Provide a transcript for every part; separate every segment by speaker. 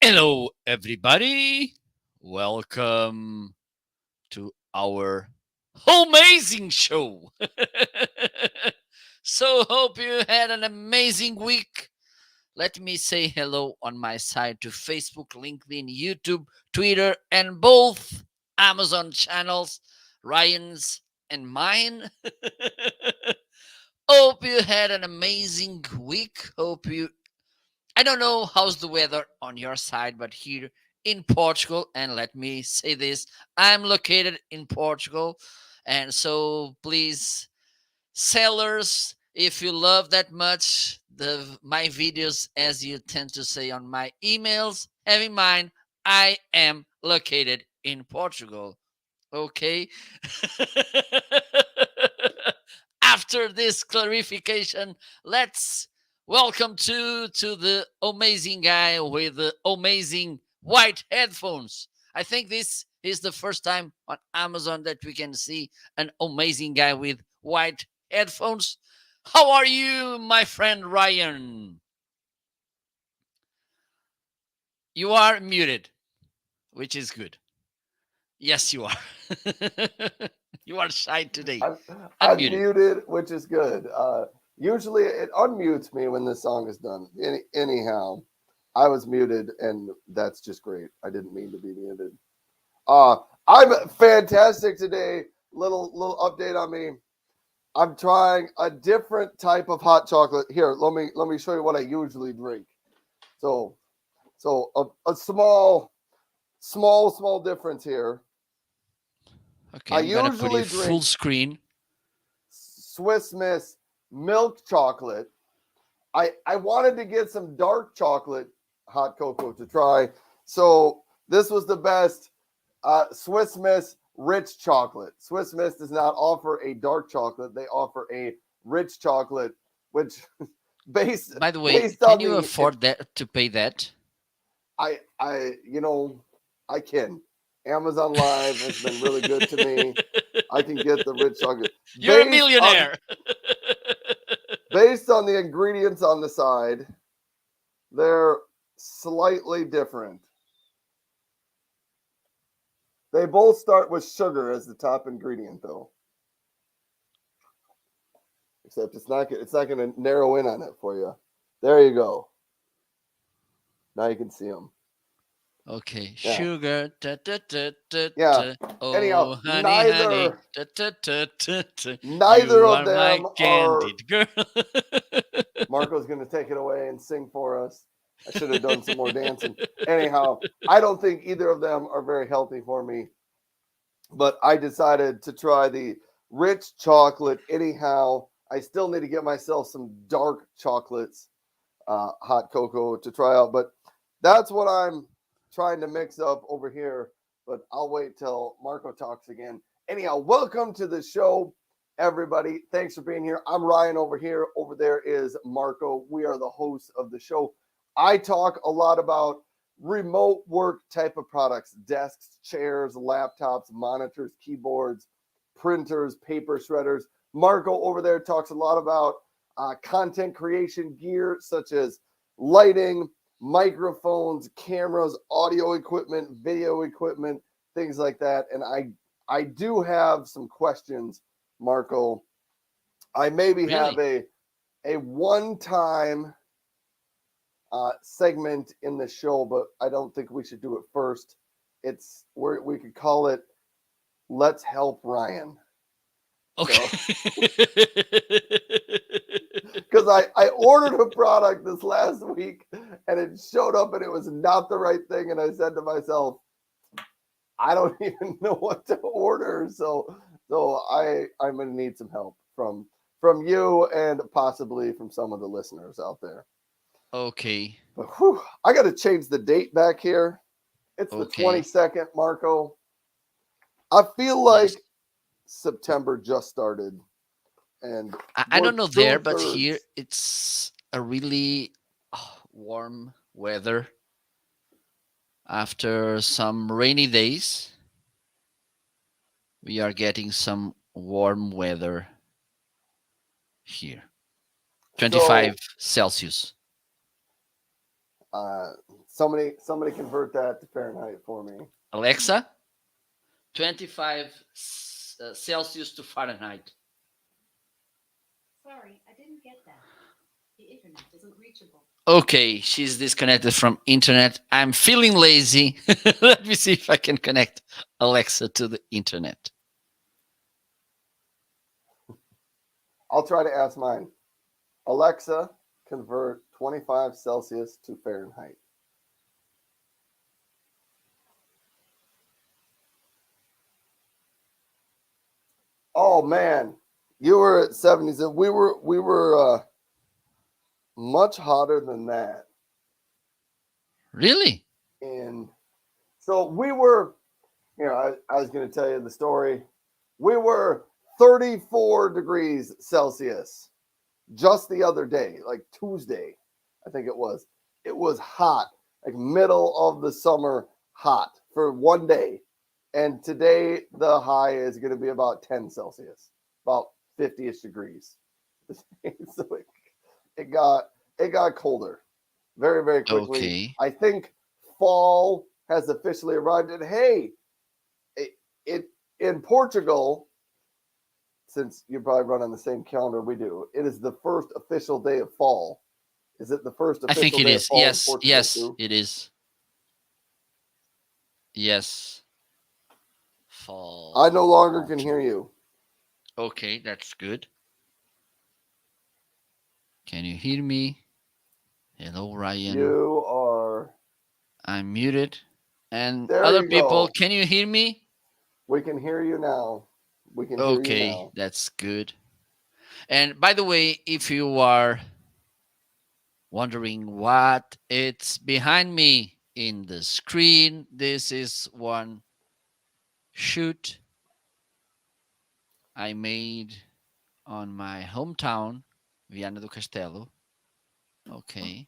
Speaker 1: Hello, everybody. Welcome to our Homeazin Show. So, hope you had an amazing week. Let me say hello on my side to Facebook, LinkedIn, YouTube, Twitter, and both Amazon channels, Ryan's and mine. Hope you had an amazing week. I don't know how's the weather on your side, but here in Portugal, and let me say this, I'm located in Portugal, and so please, sellers, if you love that much my videos, as you tend to say on my emails, have in mind I am located in Portugal. Okay. After this clarification, let's welcome to the amazing guy with the amazing white headphones. I think this is the first time on Amazon that we can see an amazing guy with white headphones. How are you, my friend Ryan? You are muted, which is good. Yes, you are. You are shy today.
Speaker 2: I'm I'm
Speaker 1: Unmuted.
Speaker 2: muted, which is good. Usually it unmutes me when this song is done. Anyhow, I was muted, and that's just great. I didn't mean to be muted. Uh, I'm fantastic today. Little update on me. I'm trying a different type of hot chocolate. Here, let me show you what I usually drink. So a small difference here.
Speaker 1: Okay,
Speaker 2: I
Speaker 1: I'm gonna put
Speaker 2: usually
Speaker 1: it full
Speaker 2: drink
Speaker 1: screen.
Speaker 2: Swiss Miss milk chocolate. I wanted to get some dark chocolate hot cocoa to try. So this was the best Swiss Miss rich chocolate. Swiss Miss does not offer a dark chocolate. They offer a rich chocolate, which based
Speaker 1: By the way,
Speaker 2: based
Speaker 1: can
Speaker 2: on
Speaker 1: you
Speaker 2: the
Speaker 1: afford that to pay that?
Speaker 2: I can. Amazon Live has been really good to me. I can get the rich chocolate
Speaker 1: You're a
Speaker 2: based on
Speaker 1: millionaire.
Speaker 2: based on the ingredients on the side. They're slightly different. They both start with sugar as the top ingredient, though. Except it's not going to narrow in on it for you. There you go. Now you can see them.
Speaker 1: Okay,
Speaker 2: Yeah,
Speaker 1: sugar.
Speaker 2: yeah. Anyhow,
Speaker 1: Oh, honey, honey.
Speaker 2: neither neither
Speaker 1: You
Speaker 2: of
Speaker 1: are my
Speaker 2: them are.
Speaker 1: candid girl.
Speaker 2: Marco's going to take it away and sing for us. I should have done some more dancing. Anyhow, I don't think either of them are very healthy for me, but I decided to try the rich chocolate anyhow. I still need to get myself some dark chocolates, hot cocoa to try out, but that's what I'm trying to mix up over here. But I'll wait till Marco talks again. Anyhow, welcome to the show, everybody. Thanks for being here. I'm Ryan over here. Over there is Marco. We are the hosts of the show. I talk a lot about remote work type of products: desks, chairs, laptops, monitors, keyboards, printers, paper shredders. Marco over there talks a lot about content creation gear such as lighting, microphones, cameras, audio equipment, video equipment, things like that. And I do have some questions, Marco. I maybe have
Speaker 1: Really?
Speaker 2: a one time segment in the show, but I don't think we should do it first. It's where we could call it "Let's Help Ryan." So,
Speaker 1: Okay.
Speaker 2: because I ordered a product this last week and it showed up and it was not the right thing, and I said to myself, I don't even know what to order. So I'm gonna need some help from you and possibly from some of the listeners out there.
Speaker 1: Okay.
Speaker 2: But whew, I got to change the date back here. It's the
Speaker 1: Okay.
Speaker 2: 22nd, Marco. I feel
Speaker 1: Yes.
Speaker 2: like September just started and
Speaker 1: I
Speaker 2: we're
Speaker 1: don't know there,
Speaker 2: two
Speaker 1: but here
Speaker 2: thirds.
Speaker 1: it's a really warm weather after some rainy days. We are getting some warm weather here.
Speaker 2: So
Speaker 1: 25 Celsius.
Speaker 2: uh, Somebody convert that to Fahrenheit for me.
Speaker 1: Alexa, 25 Celsius to Fahrenheit.
Speaker 3: Sorry, I didn't get that. The internet isn't reachable.
Speaker 1: Okay, she's disconnected from internet. I'm feeling lazy. Let me see if I can connect Alexa to the internet.
Speaker 2: I'll try to ask mine. Alexa, convert 25 Celsius to Fahrenheit. Oh man, you were at 70s. We were much hotter than that.
Speaker 1: Really?
Speaker 2: And so we were, I was going to tell you the story. We were 34 degrees Celsius just the other day, like Tuesday, I think it was. It was hot, like middle of the summer hot for one day. And today the high is going to be about 10 Celsius, about 50-ish degrees. So it got colder very, very quickly.
Speaker 1: Okay.
Speaker 2: I think fall has officially arrived. And hey, it in Portugal, since you probably run on the same calendar we do, it is the first official day of fall. Is it the first
Speaker 1: I think
Speaker 2: official
Speaker 1: it
Speaker 2: day of
Speaker 1: is.
Speaker 2: fall in
Speaker 1: Yes,
Speaker 2: Portugal
Speaker 1: yes,
Speaker 2: too?
Speaker 1: it is. Yes. Fall.
Speaker 2: I no longer can hear you.
Speaker 1: Okay, that's good. Can you hear me? Hello, Ryan.
Speaker 2: You are.
Speaker 1: I'm muted. And
Speaker 2: There
Speaker 1: other
Speaker 2: you
Speaker 1: people,
Speaker 2: go.
Speaker 1: can you hear me?
Speaker 2: We can hear you now. We can hear you
Speaker 1: Okay,
Speaker 2: now.
Speaker 1: that's good. And by the way, if you are wondering what it's behind me in the screen, this is one shoot I made on my hometown, Viana do Castelo. Okay.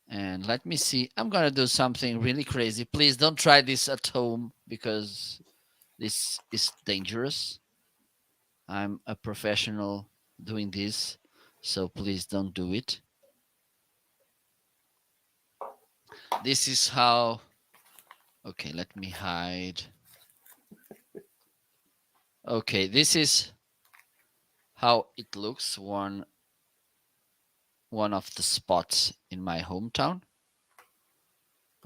Speaker 1: And let me see. I'm going to do something really crazy. Please don't try this at home because this is dangerous. I'm a professional doing this, so please don't do it. This is how. Okay, let me hide. Okay, this is how it looks. One of the spots in my hometown.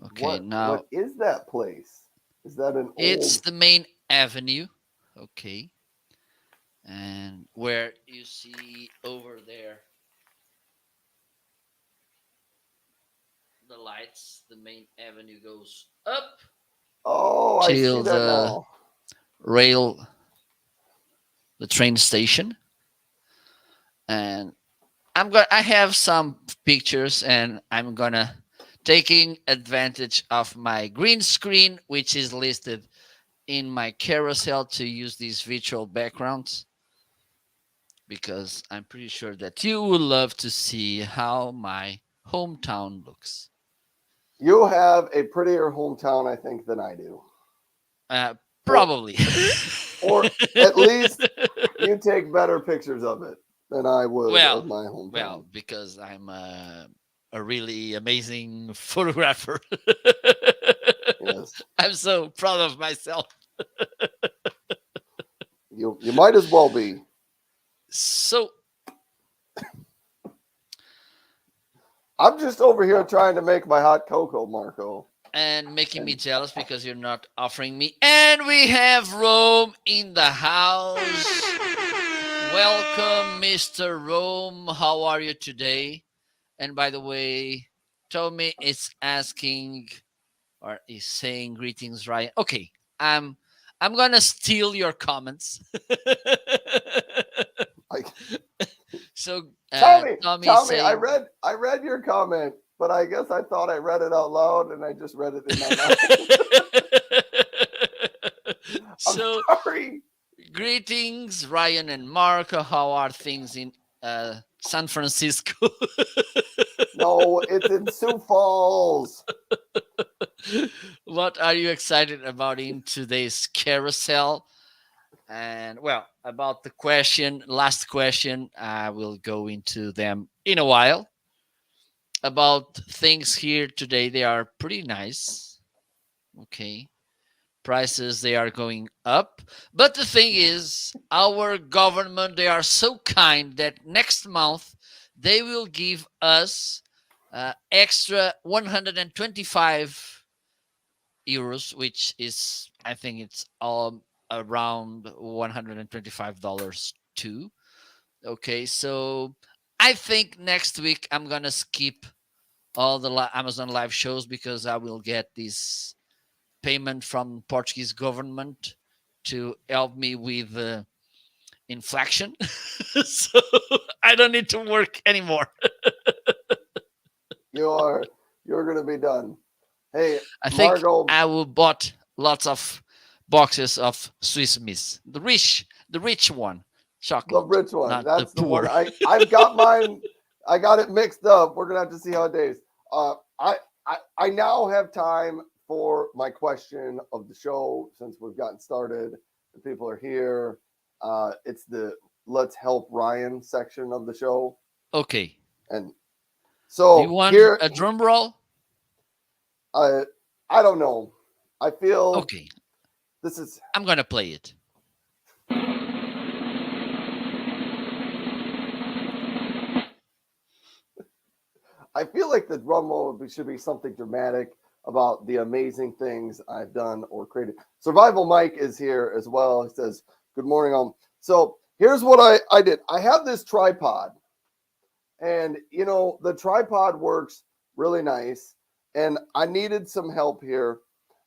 Speaker 1: Okay, now
Speaker 2: What is that place? Is that an
Speaker 1: it's
Speaker 2: old?
Speaker 1: the main avenue. Okay, and where you see over there the lights, the main avenue goes up
Speaker 2: Oh, I see
Speaker 1: till
Speaker 2: that
Speaker 1: the
Speaker 2: now.
Speaker 1: rail, the train station, and I have some pictures, and I'm gonna taking advantage of my green screen, which is listed in my carousel, to use these virtual backgrounds because I'm pretty sure that you would love to see how my hometown looks.
Speaker 2: You have a prettier hometown, I think, than I do.
Speaker 1: Uh,
Speaker 2: Or,
Speaker 1: Probably.
Speaker 2: or at least you take better pictures of it than I would
Speaker 1: well,
Speaker 2: of my hometown.
Speaker 1: because I'm a really amazing photographer.
Speaker 2: Yes,
Speaker 1: I'm so proud of myself.
Speaker 2: you might as well be.
Speaker 1: So,
Speaker 2: I'm just over here trying to make my hot cocoa, Marco.
Speaker 1: and making me
Speaker 2: And
Speaker 1: jealous because you're not offering me. And we have Rome in the house. Welcome, Mr. Rome. How are you today? And by the way, Tommy is asking or is saying greetings, Ryan. Okay, I'm gonna steal your comments.
Speaker 2: like,
Speaker 1: So Tommy is
Speaker 2: Tommy,
Speaker 1: saying.
Speaker 2: I read your comment, but I guess I thought I read it out loud and I just read it in my mind. I'm
Speaker 1: So
Speaker 2: sorry.
Speaker 1: greetings, Ryan and Marco. How are things in San Francisco?
Speaker 2: No, it's in Sioux Falls.
Speaker 1: What are you excited about in today's carousel? And well, about the question, last question, I will go into them in a while. about things here today. They are pretty nice. Okay. Prices, they are going up. But the thing is, our government, they are so kind that next month they will give us extra 125 euros, which is, I think it's around $125 too. Okay, so I think next week I'm gonna skip all the Amazon live shows because I will get this payment from Portuguese government to help me with inflation. So I don't need to work anymore.
Speaker 2: You're gonna be done. Hey,
Speaker 1: I think
Speaker 2: Margot,
Speaker 1: I will bought lots of boxes of Swiss Miss, the rich one,
Speaker 2: the
Speaker 1: chocolate,
Speaker 2: rich one.
Speaker 1: not the
Speaker 2: That's the one.
Speaker 1: poor.
Speaker 2: I've got mine. I got it mixed up. We're gonna have to see how it tastes. I now have time for my question of the show since we've gotten started and people are here. It's the let's help Ryan section of the show,
Speaker 1: Okay.
Speaker 2: and
Speaker 1: Do you
Speaker 2: so
Speaker 1: want
Speaker 2: here
Speaker 1: a drum roll?
Speaker 2: I I don't know. I feel
Speaker 1: Okay,
Speaker 2: this is.
Speaker 1: I'm gonna play it.
Speaker 2: I feel like the drum roll should be something dramatic about the amazing things I've done or created. Survival Mike is here as well. He says, "Good morning, So here's what I did. I have this tripod, and the tripod works really nice. And I needed some help here.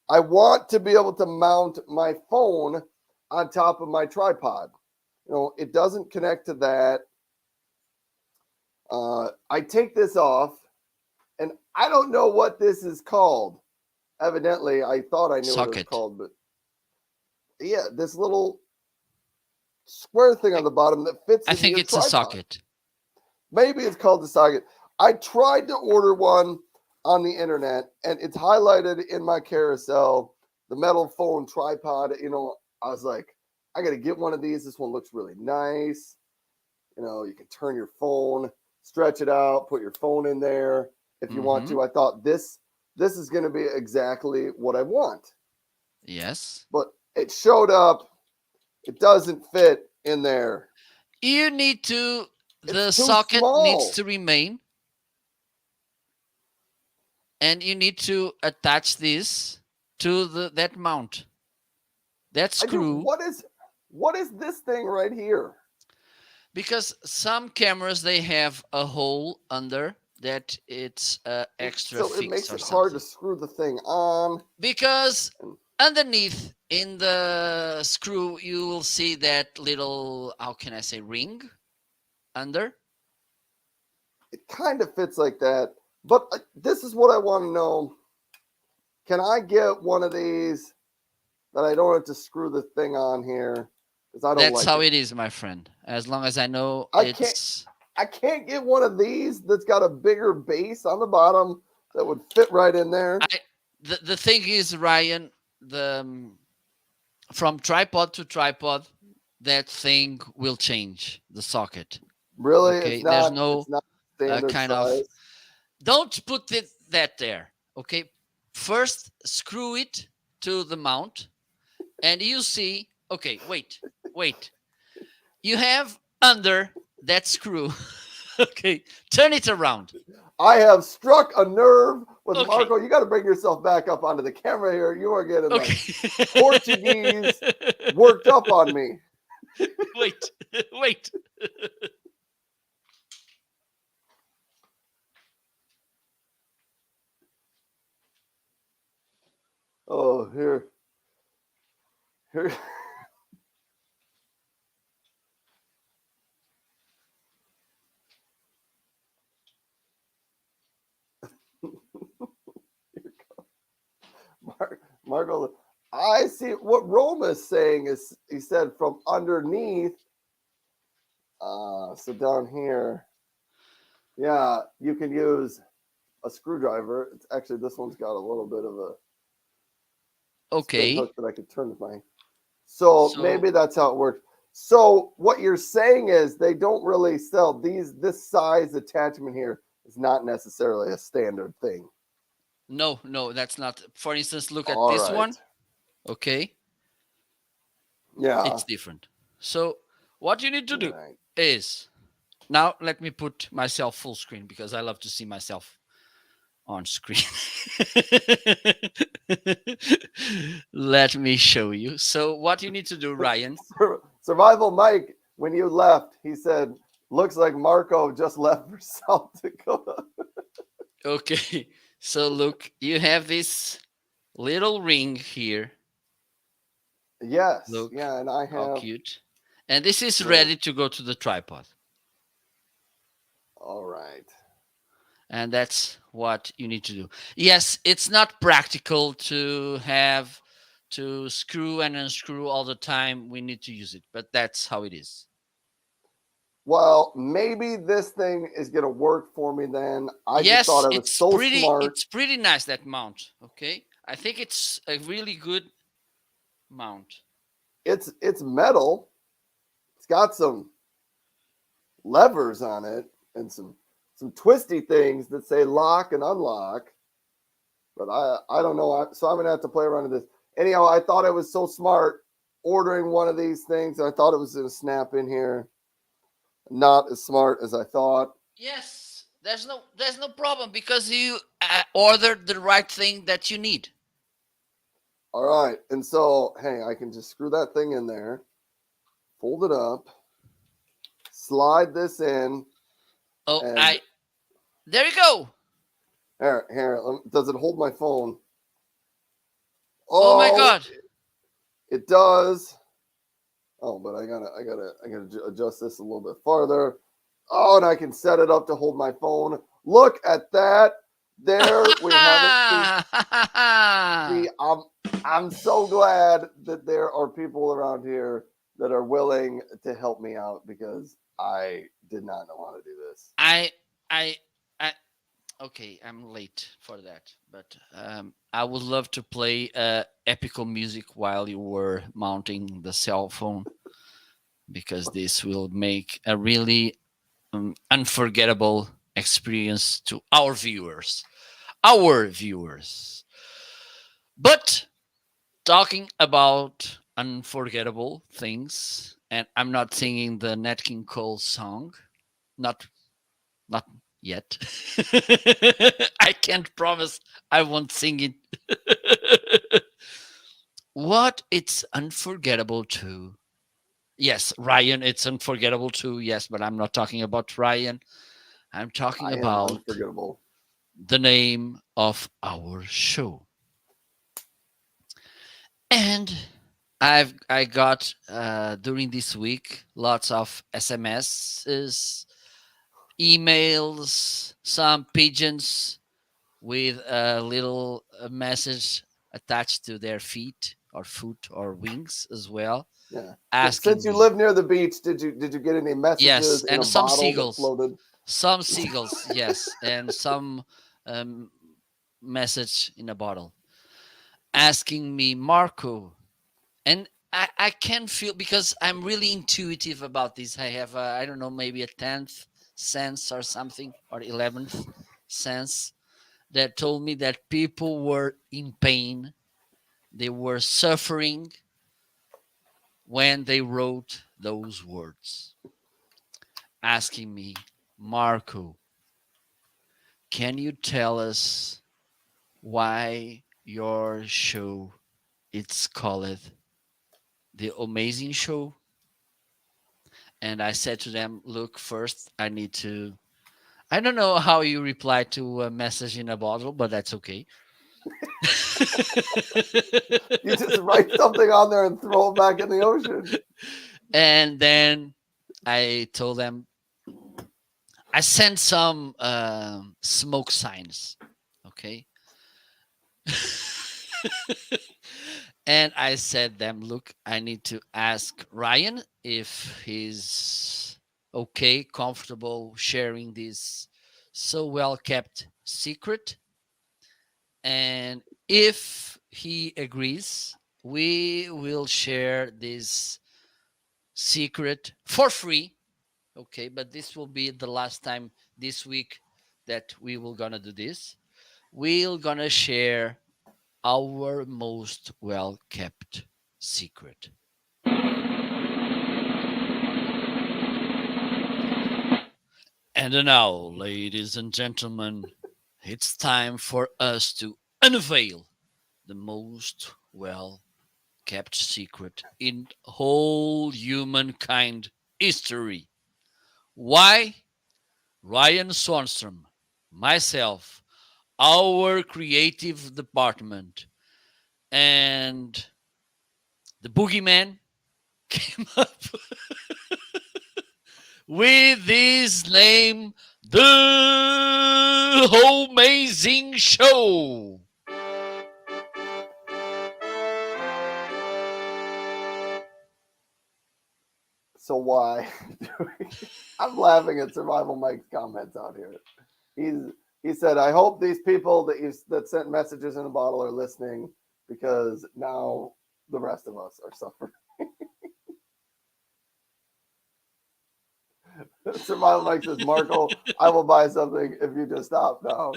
Speaker 2: I want to be able to mount my phone on top of my tripod. It doesn't connect to that. I take this off, and I don't know what this is called. Evidently, I thought I knew what it was
Speaker 1: Socket.
Speaker 2: called, but yeah, this little square thing on the bottom that fits
Speaker 1: I
Speaker 2: into
Speaker 1: think
Speaker 2: your
Speaker 1: it's a
Speaker 2: tripod.
Speaker 1: socket.
Speaker 2: Maybe it's called the socket. I tried to order one on the internet, and it's highlighted in my carousel, the metal phone tripod. I was like, I got to get one of these. This one looks really nice. You can turn your phone, stretch it out, put your phone in there if you want
Speaker 1: Mm-hmm.
Speaker 2: to. I thought this is going to be exactly what I want,
Speaker 1: Yes.
Speaker 2: but it showed up. It doesn't fit in there.
Speaker 1: You need to,
Speaker 2: It's
Speaker 1: the
Speaker 2: too
Speaker 1: socket needs
Speaker 2: small.
Speaker 1: to remain, and you need to attach this to that mount, that
Speaker 2: I do.
Speaker 1: screw,
Speaker 2: What is this thing right here?
Speaker 1: because some cameras they have a hole under that it's extra
Speaker 2: So it
Speaker 1: fix
Speaker 2: makes
Speaker 1: or
Speaker 2: it hard to
Speaker 1: something.
Speaker 2: screw the thing on.
Speaker 1: Because
Speaker 2: And
Speaker 1: underneath in the screw you will see that little, how can I say, ring under.
Speaker 2: it kind of fits like that. But this is what I want to know. Can I get one of these that I don't have to screw the thing on here? Because I don't
Speaker 1: That's
Speaker 2: like
Speaker 1: how
Speaker 2: it.
Speaker 1: it is, my friend. As long as I know
Speaker 2: I can't.
Speaker 1: it's
Speaker 2: I can't get one of these that's got a bigger base on the bottom that would fit right in there.
Speaker 1: I the thing is, Ryan, the from tripod to tripod, that thing will change the socket.
Speaker 2: Really,
Speaker 1: Okay, there's no
Speaker 2: It's not standard
Speaker 1: kind of,
Speaker 2: size.
Speaker 1: don't put that there. Okay, first screw it to the mount, and you see. Okay, wait. You have under that screw. Okay, turn it around.
Speaker 2: I have struck a nerve with
Speaker 1: Okay,
Speaker 2: Marco. You got to bring yourself back up onto the camera here. You are getting like
Speaker 1: okay.
Speaker 2: Portuguese worked up on me.
Speaker 1: Wait, wait.
Speaker 2: Oh, here. Marco, I see what Roma is saying is he said from underneath. So down here, yeah, you can use a screwdriver. It's actually this one's got a little bit of a spin
Speaker 1: Okay,
Speaker 2: hook that I could turn with my. So
Speaker 1: so
Speaker 2: maybe that's how it works. So what you're saying is they don't really sell this size attachment here. is not necessarily a standard thing.
Speaker 1: No, no, that's not. For instance, look at
Speaker 2: All
Speaker 1: this
Speaker 2: right.
Speaker 1: one. Okay,
Speaker 2: Yeah.
Speaker 1: it's different. So what you need to do
Speaker 2: Right.
Speaker 1: is now let me put myself full screen because I love to see myself on screen. Let me show you. So what you need to do, Ryan.
Speaker 2: Survival Mike, when you left, he said, "Looks like Marco just left for South Dakota."
Speaker 1: Okay. So look, you have this little ring here.
Speaker 2: Yes.
Speaker 1: Look
Speaker 2: Yeah, and I
Speaker 1: how
Speaker 2: have.
Speaker 1: cute. And this is
Speaker 2: Well,
Speaker 1: ready to go to the tripod.
Speaker 2: all right.
Speaker 1: And that's what you need to do. Yes, it's not practical to have to screw and unscrew all the time. We need to use it, but that's how it is.
Speaker 2: Well, maybe this thing is gonna work for me then. I just thought
Speaker 1: Yes,
Speaker 2: I was so smart.
Speaker 1: it's pretty nice, that mount. Okay, I think it's a really good mount.
Speaker 2: It's metal. It's got some levers on it and some twisty things that say lock and unlock. But I don't know. So I'm gonna have to play around with this. Anyhow, I thought I was so smart ordering one of these things. I thought it was gonna snap in here. Not as smart as I thought.
Speaker 1: Yes, there's no problem because you ordered the right thing that you need.
Speaker 2: All right, and so hey, I can just screw that thing in there, fold it up, slide this in,
Speaker 1: Oh,
Speaker 2: and
Speaker 1: I there you go.
Speaker 2: here. Does it hold my phone?
Speaker 1: Oh my
Speaker 2: Oh,
Speaker 1: God.
Speaker 2: it does. Oh, but I gotta adjust this a little bit farther. Oh, and I can set it up to hold my phone. Look at that. There we have it. See, I'm so glad that there are people around here that are willing to help me out because I did not know how to do this.
Speaker 1: I I I okay, I'm late for that, but I would love to play epical music while you were mounting the cell phone because this will make a really unforgettable experience to our viewers. Our viewers. But talking about unforgettable things, and I'm not singing the Nat King Cole song, not not yet. I can't promise I won't sing it. What it's unforgettable too. Yes, Ryan, it's unforgettable too. Yes, but I'm not talking about Ryan. I'm talking
Speaker 2: I am
Speaker 1: about
Speaker 2: unforgettable.
Speaker 1: the name of our show. And I got during this week lots of SMSs, emails, some pigeons with a little message attached to their feet or foot or wings as well,
Speaker 2: Yeah. Since
Speaker 1: asking
Speaker 2: you
Speaker 1: me.
Speaker 2: live near the beach, did you get any
Speaker 1: Yes,
Speaker 2: messages in
Speaker 1: and
Speaker 2: a
Speaker 1: some
Speaker 2: bottle that
Speaker 1: seagulls,
Speaker 2: floated?
Speaker 1: yes, and some um, message in a bottle asking me, Marco, and I can feel because I'm really intuitive about this. I have I don't know, maybe a 10th sense or something, or 11th sense that told me that people were in pain, they were suffering when they wrote those words, asking me, Marco, can you tell us why your show it's called the Amazing Show? And I said to them, look, first I need to, I don't know how you reply to a message in a bottle, but that's okay.
Speaker 2: You just write something on there and throw it back in the ocean.
Speaker 1: And then I told them, I sent some smoke signs. Okay. And I said them, look, I need to ask Ryan if he's okay, comfortable sharing this so well kept secret. And if he agrees, we will share this secret for free. Okay, but this will be the last time this week that we will gonna do this. We're gonna share our most well kept secret. And now, ladies and gentlemen, it's time for us to unveil the most well kept secret in whole humankind history. Why? Ryan Swanstrom, myself, our creative department, and the boogeyman came up with this name, the Homeazin Show.
Speaker 2: So why? I'm laughing at Survival Mike's comments out here. He said, "I hope these people that sent messages in a bottle are listening because now the rest of us are suffering." Survival Mike says, "Marco, I will buy something if you just stop now."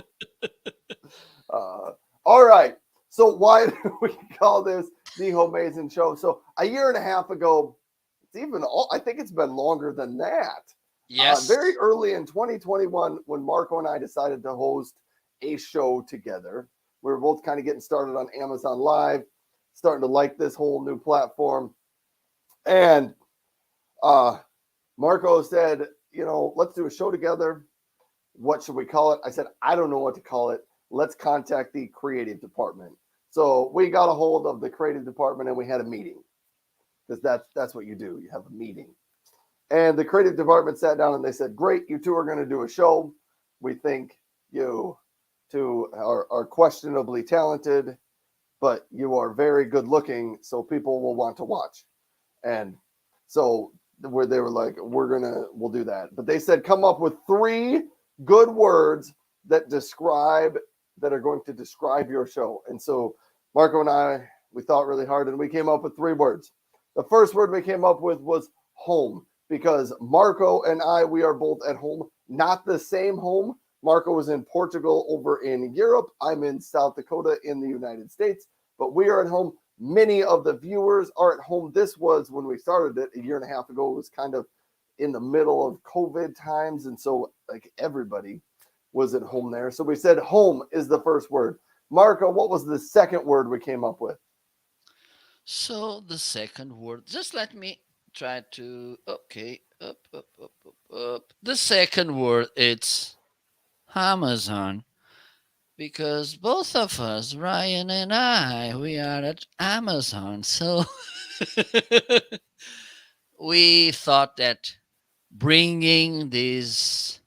Speaker 2: All right. So why do we call this the Homeazin Show? So a year and a half ago, I think it's been longer than that.
Speaker 1: Yes.
Speaker 2: Very early in 2021, when Marco and I decided to host a show together, we were both kind of getting started on Amazon Live, starting to like this whole new platform. And Marco said, let's do a show together. What should we call it? I said, I don't know what to call it. Let's contact the creative department. So we got a hold of the creative department and we had a meeting, because that's what you do. You have a meeting. And the creative department sat down and they said, great, you two are going to do a show. We think you two are questionably talented, but you are very good looking, so people will want to watch. And so they were like, we'll do that. But they said, come up with 3 good words that are going to describe your show. And so Marco and I, we thought really hard and we came up with 3 words. The first word we came up with was home, because Marco and I, we are both at home, not the same home. Marco was in Portugal over in Europe. I'm in South Dakota in the United States, but we are at home. Many of the viewers are at home. This was when we started it a year and a half ago. It was kind of in the middle of COVID times. And so like everybody was at home there. So we said home is the first word. Marco, what was the second word we came up with?
Speaker 1: So the second word, just let me try to, okay, up. The second word, it's Amazon, because both of us, Ryan and I, we are at Amazon. So we thought that bringing this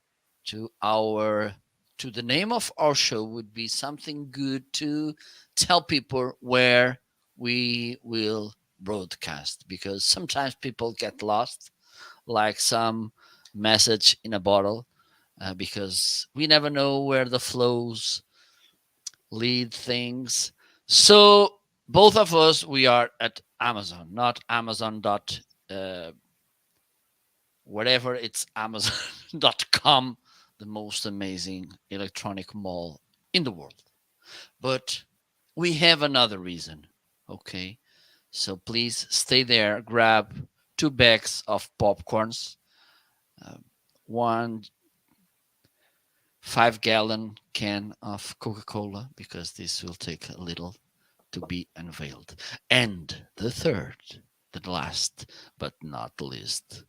Speaker 1: to the name of our show would be something good to tell people where we will broadcast, because sometimes people get lost like some message in a bottle, because we never know where the flows lead things. So both of us, we are at Amazon, not Amazon dot whatever, it's Amazon.com, the most amazing electronic mall in the world. But we have another reason, okay? So please stay there, grab 2 bags of popcorns, uh, 1 5-gallon can of Coca-Cola, because this will take a little to be unveiled. And the third, the last but not least,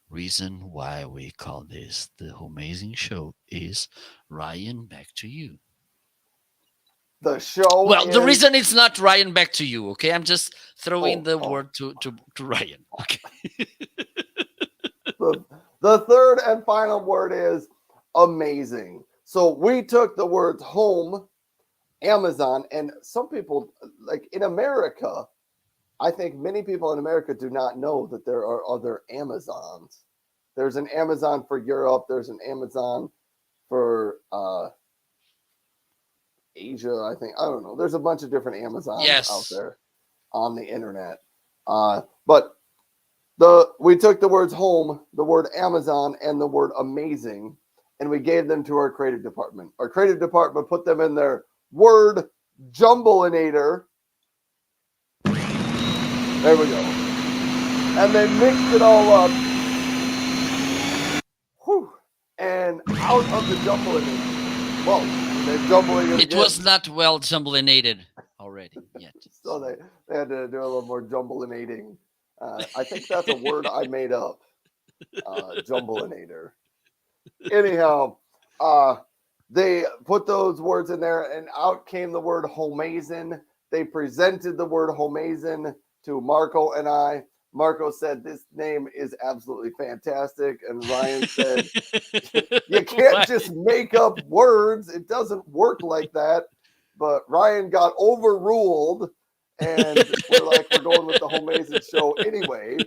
Speaker 1: reason why we call this the Homeazin Show is, Ryan, back to you.
Speaker 2: The show
Speaker 1: Well, the
Speaker 2: is
Speaker 1: reason it's not Ryan, back to you, okay? I'm just throwing the
Speaker 2: oh.
Speaker 1: word to Ryan, okay?
Speaker 2: The third and final word is amazing. So we took the words home, Amazon, and some people, like in America, I think many people in America do not know that there are other Amazons. There's an Amazon for Europe. There's an Amazon for Asia, I think. I don't know. There's a bunch of different Amazons out there on the internet. But we took the words home, the word Amazon, and the word amazing, and we gave them to our creative department. Our creative department put them in their word jumbleinator. There we go. And they mixed it all up. Whew. And out of the jumbleinator. Well, they're jumbling it
Speaker 1: It
Speaker 2: again.
Speaker 1: was not well jumblinated already yet.
Speaker 2: So they had to do a little more jumbleinating. I think that's a word I made up. Jumbleinator. Anyhow, they put those words in there, and out came the word Homeazin. They presented the word Homeazin to Marco and I. Marco said, "This name is absolutely fantastic." And Ryan said, "You can't just make up words. It doesn't work like that." But Ryan got overruled, and we're like, we're going with the Homeazin Show anyway.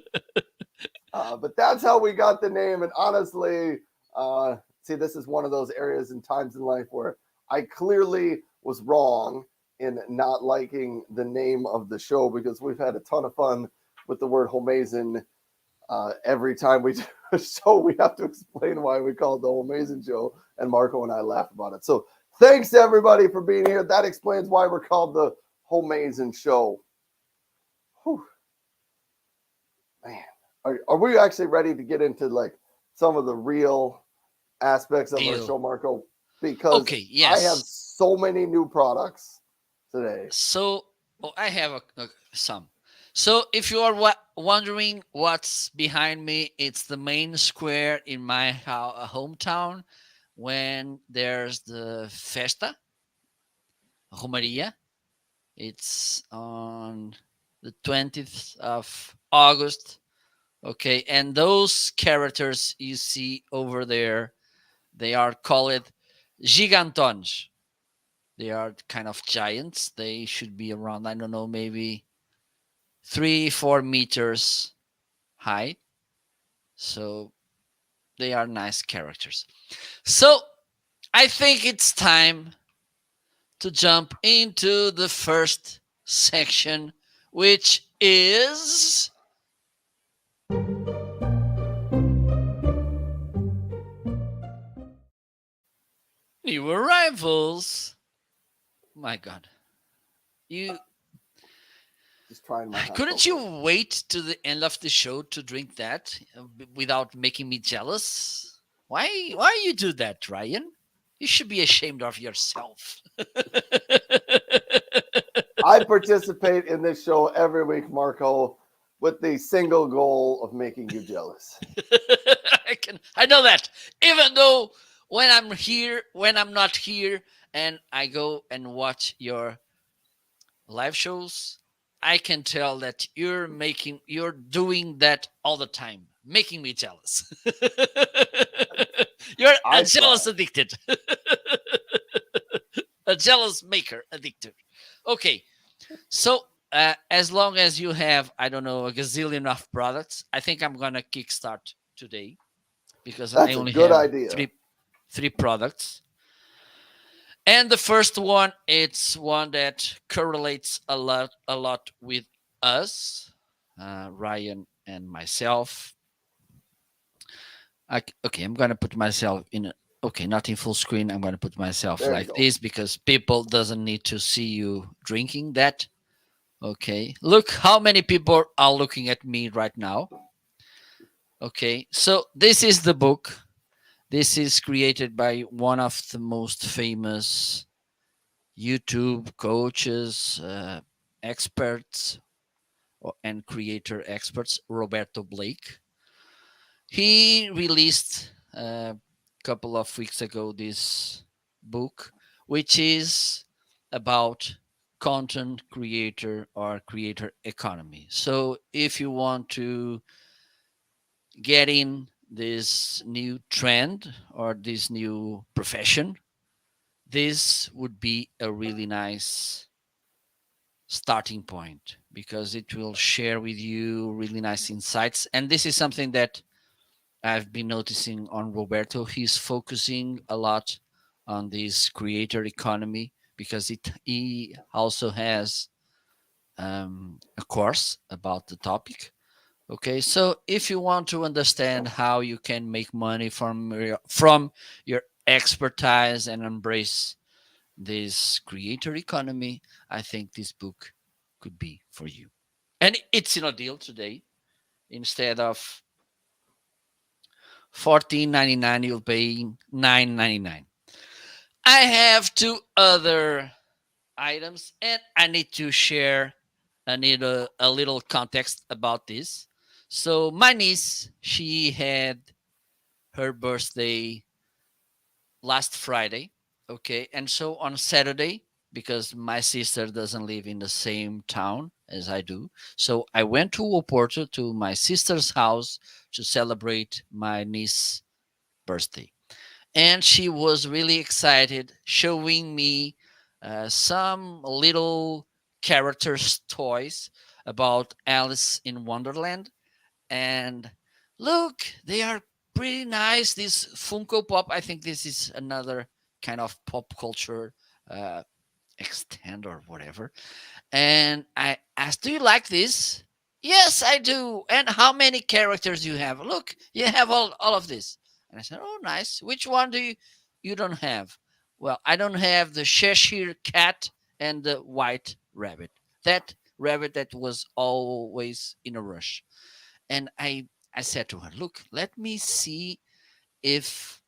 Speaker 2: But that's how we got the name. And honestly, see, this is one of those areas and times in life where I clearly was wrong in not liking the name of the show, because we've had a ton of fun with the word Homeazin. Every time we do a show, we have to explain why we call it the Homeazin Show, and Marco and I laugh about it. So thanks to everybody for being here. That explains why we're called the Homeazin Show. Whew. Man, are we actually ready to get into like some of the real aspects of our show, Marco? Because
Speaker 1: okay, yes.
Speaker 2: I have so many new products today.
Speaker 1: So I have some. So if you are wondering what's behind me, it's the main square in my hometown when there's the Festa, Romaria. It's on the 20th of August. Okay, and those characters you see over there, they are called gigantons. They are kind of giants. They should be around, I don't know, maybe 3-4 meters high. So they are nice characters. So I think it's time to jump into the first section, which is new arrivals. My God. You
Speaker 2: Just trying my
Speaker 1: couldn't you wait to the end of the show to drink that without making me jealous? Why you do that, Ryan? You should be ashamed of yourself.
Speaker 2: I participate in this show every week, Marco, with the single goal of making you jealous.
Speaker 1: I know that. Even though when I'm not here and I go and watch your live shows, I can tell that you're doing that all the time, making me jealous. You're a jealous addicted. A jealous maker addicted. Okay. So as long as you have, I don't know, a gazillion of products, I think I'm gonna kickstart today because
Speaker 2: That's
Speaker 1: I only
Speaker 2: a good
Speaker 1: have
Speaker 2: idea.
Speaker 1: three products. And the first one, it's one that correlates a lot with us, Ryan and myself. Okay, I'm gonna put myself in. Okay, not in full screen. I'm gonna put myself like this because people doesn't need to see you drinking that. Okay, look how many people are looking at me right now. Okay, so this is the book. This is created by one of the most famous YouTube coaches, experts, and creator experts, Roberto Blake. He released a couple of weeks ago this book, which is about content creator or creator economy. So if you want to get in this new trend or this new profession, this would be a really nice starting point because it will share with you really nice insights. And this is something that I've been noticing on Roberto. He's focusing a lot on this creator economy because he also has a course about the topic. Okay, so if you want to understand how you can make money from your expertise and embrace this creator economy, I think this book could be for you. And it's in a deal today. Instead of 14.99, you'll pay 9.99. I have two other items, and I need to share. I need a little context about this. So my niece, she had her birthday last Friday. Okay. And so on Saturday, because my sister doesn't live in the same town as I do, so I went to Oporto to my sister's house to celebrate my niece's birthday. And she was really excited, showing me some little characters' toys about Alice in Wonderland. And look, they are pretty nice. This Funko Pop, I think this is another kind of pop culture uh, extend or whatever. And I asked, "Do you like this?" "Yes, I do." "And how many characters do you have?" "Look, you have all of this." And I said, "Oh, nice. Which one do you don't have?" "Well, I don't have the Cheshire Cat and the White Rabbit. That rabbit that was always in a rush." And I said to her, "Look, let me see if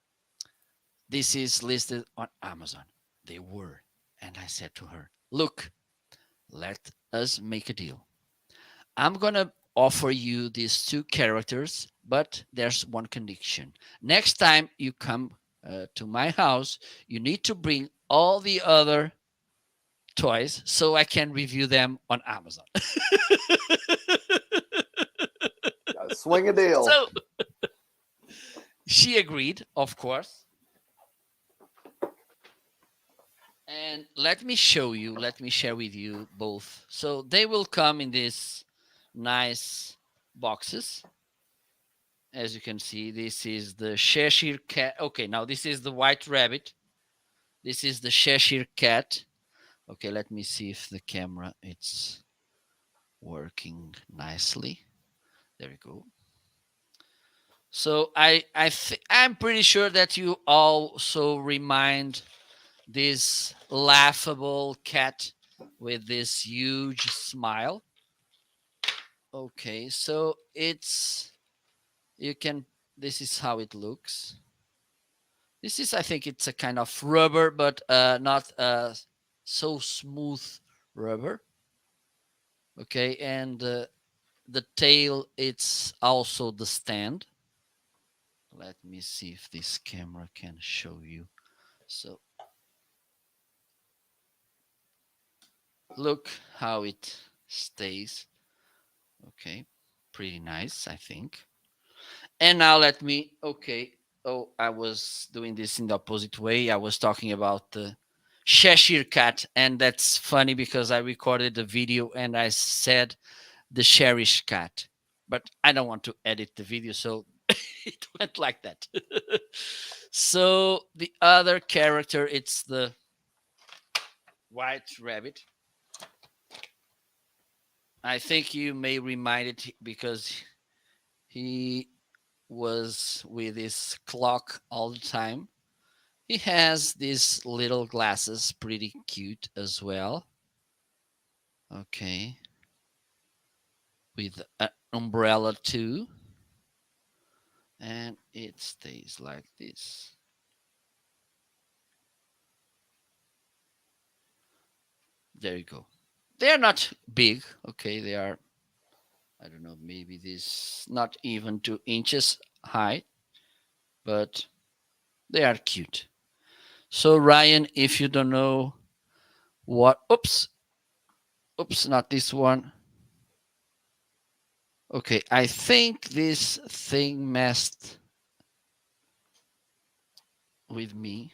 Speaker 1: this is listed on Amazon." They were. And I said to her, "Look, let us make a deal. I'm going to offer you these two characters, but there's one condition. Next time you come to my house, you need to bring all the other toys so I can review them on Amazon."
Speaker 2: Swing a deal.
Speaker 1: So she agreed, of course. And let me share with you both. So they will come in these nice boxes. As you can see, this is the Cheshire Cat. Okay, now this is the White Rabbit. This is the Cheshire Cat. Okay, let me see if the camera it's working nicely. There we go. So I'm pretty sure that you also remind this laughable cat with this huge smile. Okay, so it's you can this is how it looks. This is I think it's a kind of rubber, but not so smooth rubber. Okay, and the tail it's also the stand. Let me see if this camera can show you. So look how it stays. Okay, pretty nice, I think. And now let me, okay. Oh, I was doing this in the opposite way. I was talking about the Cheshire Cat, and that's funny because I recorded the video and I said the Cherish Cat, but I don't want to edit the video, so it went like that. So the other character, it's the White Rabbit. I think you may remind it because he was with his clock all the time. He has these little glasses, pretty cute as well. Okay, with an umbrella too, and it stays like this. There you go. They are not big. Okay, they are. I don't know. Maybe this not even 2 inches high, but they are cute. So Ryan, if you don't know what, oops, not this one. Okay, I think this thing messed with me.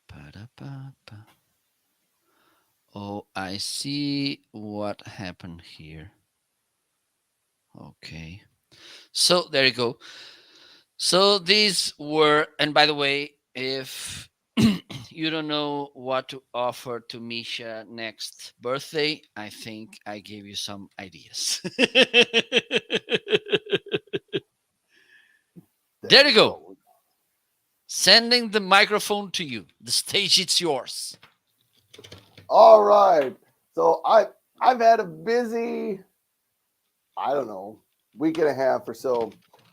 Speaker 1: Pa-da-pa-pa. Oh, I see what happened here. Okay. So there you go. So these were, and by the way, if you don't know what to offer to Misha next birthday, I think I gave you some ideas. There you
Speaker 2: That's
Speaker 1: go.
Speaker 2: what we.
Speaker 1: Sending the microphone to you. The stage is yours.
Speaker 2: All right. So I've had a busy, I don't know, week and a half or so.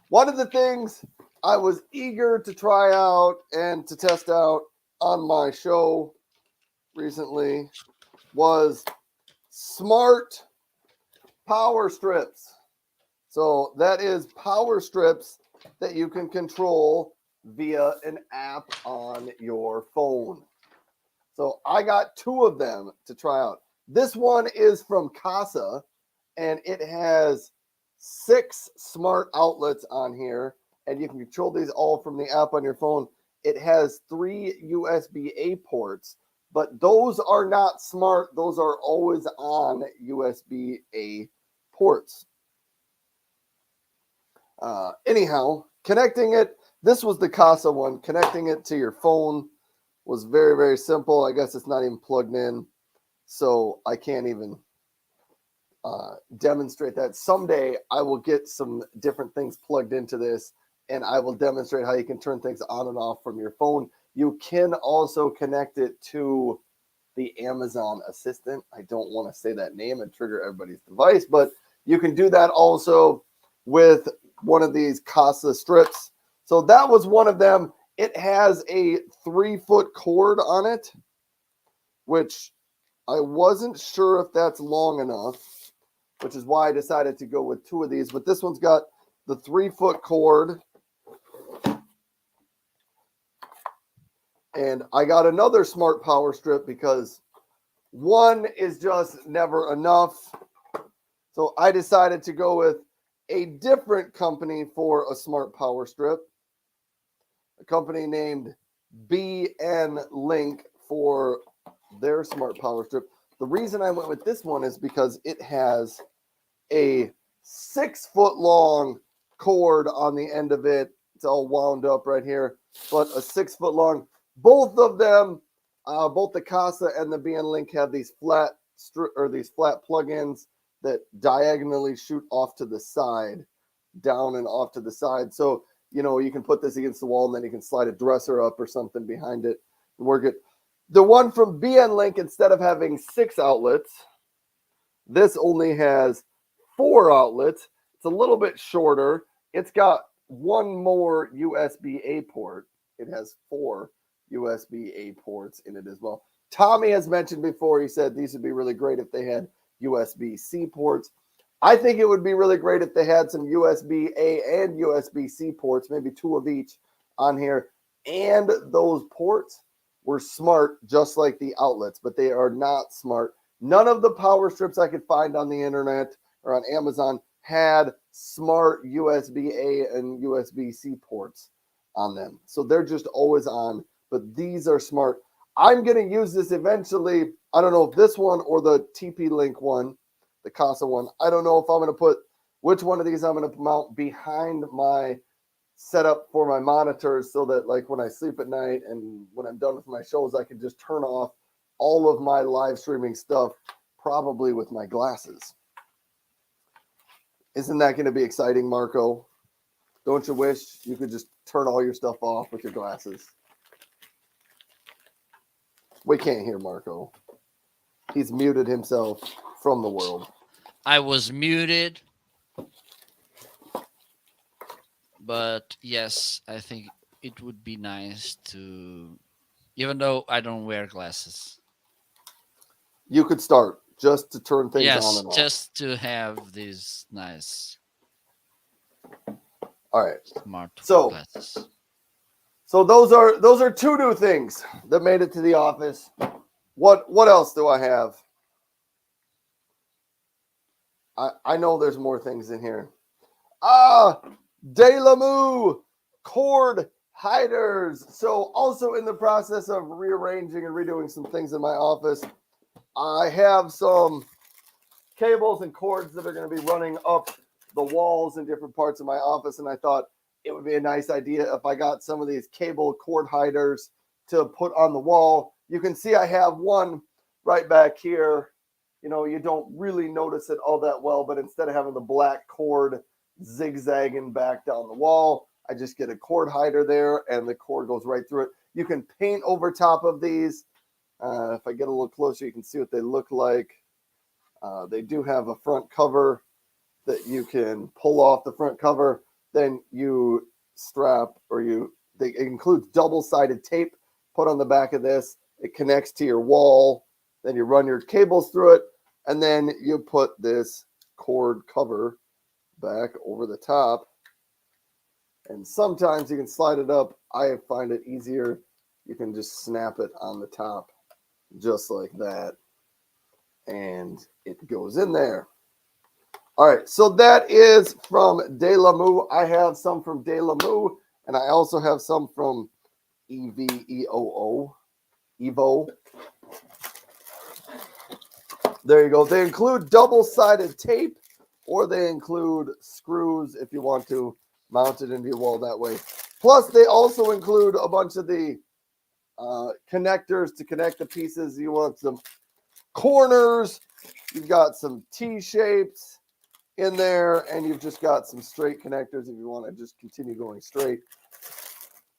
Speaker 2: One of the things I was eager to try out and to test out on my show recently was smart power strips. So that is power strips that you can control via an app on your phone. So I got two of them to try out. This one is from Casa, and it has 6 smart outlets on here, and you can control these all from the app on your phone. It has 3 USB-A ports, but those are not smart. Those are always on USB-A ports. Anyhow, connecting it, this was the Casa one. Connecting it to your phone was very, very simple. I guess it's not even plugged in, so I can't even demonstrate that. Someday I will get some different things plugged into this, and I will demonstrate how you can turn things on and off from your phone. You can also connect it to the Amazon Assistant. I don't want to say that name and trigger everybody's device, but you can do that also with one of these Casa strips. So that was one of them. It has a 3-foot cord on it, which I wasn't sure if that's long enough, which is why I decided to go with 2 of these. But this one's got the 3-foot cord. And I got another smart power strip because one is just never enough. So I decided to go with a different company for a smart power strip, a company named BN Link for their smart power strip. The reason I went with this one is because it has a 6-foot long cord on the end of it. It's all wound up right here, but a 6-foot long. Both of them, both the Casa and the BN Link have these flat plug-ins that diagonally shoot off to the side, down and off to the side. So, you know, you can put this against the wall and then you can slide a dresser up or something behind it and work it. The one from BN Link, instead of having 6 outlets, this only has 4 outlets. It's a little bit shorter. It's got one more USB-A port. It has 4 USB-A ports in it as well. Tommy has mentioned before, he said these would be really great if they had USB-C ports. I think it would be really great if they had some USB-A and USB-C ports, maybe 2 of each on here. And those ports were smart, just like the outlets, but they are not smart. None of the power strips I could find on the internet or on Amazon had smart USB-A and USB-C ports on them. So they're just always on, but these are smart. I'm going to use this eventually. I don't know if this one or the TP-Link one, the Casa one. I don't know if I'm going to put which one of these I'm going to mount behind my setup for my monitors so that, like, when I sleep at night and when I'm done with my shows, I can just turn off all of my live streaming stuff, probably with my glasses. Isn't that going to be exciting, Marco? Don't you wish you could just turn all your stuff off with your glasses? We can't hear Marco. He's muted himself from the world.
Speaker 1: I was muted, but yes, I think it would be nice to, even though I don't wear glasses.
Speaker 2: You could start just to turn things on
Speaker 1: Yes,
Speaker 2: and off.
Speaker 1: just to have these nice
Speaker 2: All right.
Speaker 1: smart
Speaker 2: So-
Speaker 1: glasses.
Speaker 2: So those are 2 new things that made it to the office. What else do I have? I know there's more things in here. De La Mu cord hiders. So also in the process of rearranging and redoing some things in my office, I have some cables and cords that are going to be running up the walls in different parts of my office, and I thought it would be a nice idea if I got some of these cable cord hiders to put on the wall. You can see I have one right back here. You know, you don't really notice it all that well, but instead of having the black cord zigzagging back down the wall, I just get a cord hider there and the cord goes right through it. You can paint over top of these. If I get a little closer, you can see what they look like. They do have a front cover that you can pull off the front cover. Then you strap, or it includes double-sided tape put on the back of this. It connects to your wall. Then you run your cables through it, and then you put this cord cover back over the top. And sometimes you can slide it up. I find it easier. You can just snap it on the top just like that. And it goes in there. All right, so that is from De La Mou. I have some from De La Mou, and I also have some from EVO. There you go. They include double-sided tape, or they include screws if you want to mount it into your wall that way. Plus, they also include a bunch of the connectors to connect the pieces. You want some corners. You've got some T-shapes in there, and you've just got some straight connectors if you want to just continue going straight.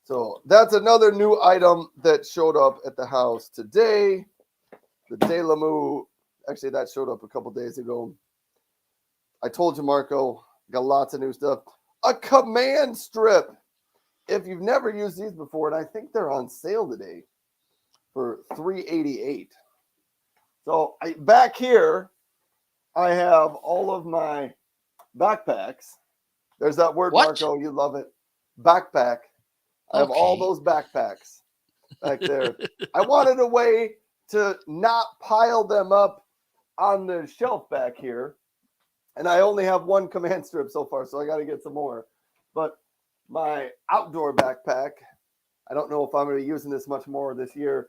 Speaker 2: So that's another new item that showed up at the house today. The De La Mou, actually that showed up a couple days ago. I told you, Marco, got lots of new stuff. A command strip. If you've never used these before, and I think they're on sale today for $388. So back here, I have all of my backpacks. There's that word,
Speaker 1: What?
Speaker 2: Marco. You love it. Backpack. I have all those backpacks back there. I wanted a way to not pile them up on the shelf back here. And I only have one command strip so far, so I got to get some more. But my outdoor backpack, I don't know if I'm going to be using this much more this year.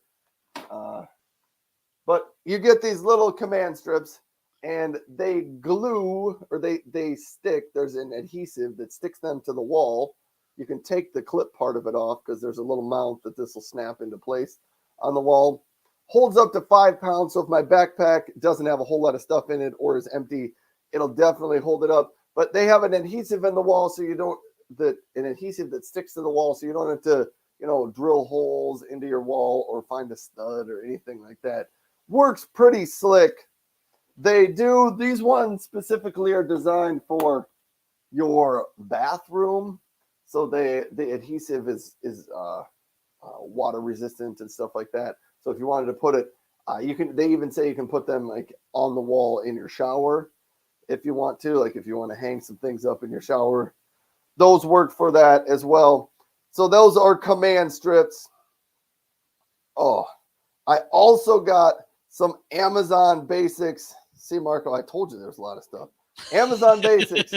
Speaker 2: But you get these little command strips, and they glue, or they stick. There's an adhesive that sticks them to the wall. You can take the clip part of it off because there's a little mount that this will snap into place on the wall. Holds up to 5 pounds. So if my backpack doesn't have a whole lot of stuff in it or is empty, it'll definitely hold it up. But they have an adhesive in the wall, so you don't an adhesive that sticks to the wall, so you don't have to, drill holes into your wall or find a stud or anything like that. Works pretty slick. These ones specifically are designed for your bathroom. So the adhesive is water resistant and stuff like that. So if you wanted to put it, they even say you can put them like on the wall in your shower if you want to, like if you want to hang some things up in your shower. Those work for that as well. So those are command strips. Oh, I also got some Amazon Basics. See, Marco, I told you there's a lot of stuff. Amazon Basics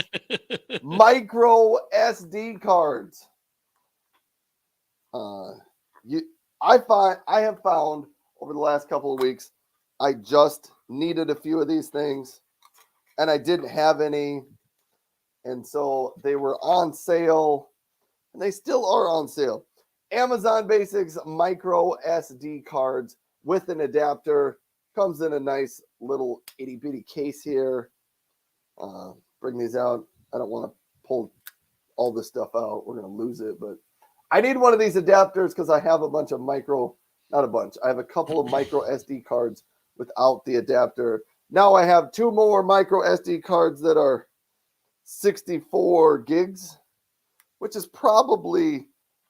Speaker 2: micro SD cards. I have found over the last couple of weeks, I just needed a few of these things, and I didn't have any, and so they were on sale, and they still are on sale. Amazon Basics micro SD cards with an adapter. Comes in a nice little itty bitty case here. Bring these out. I don't want to pull all this stuff out. We're going to lose it, but I need one of these adapters because I have a bunch of I have a couple of micro SD cards without the adapter. Now I have 2 more micro SD cards that are 64 gigs, which is probably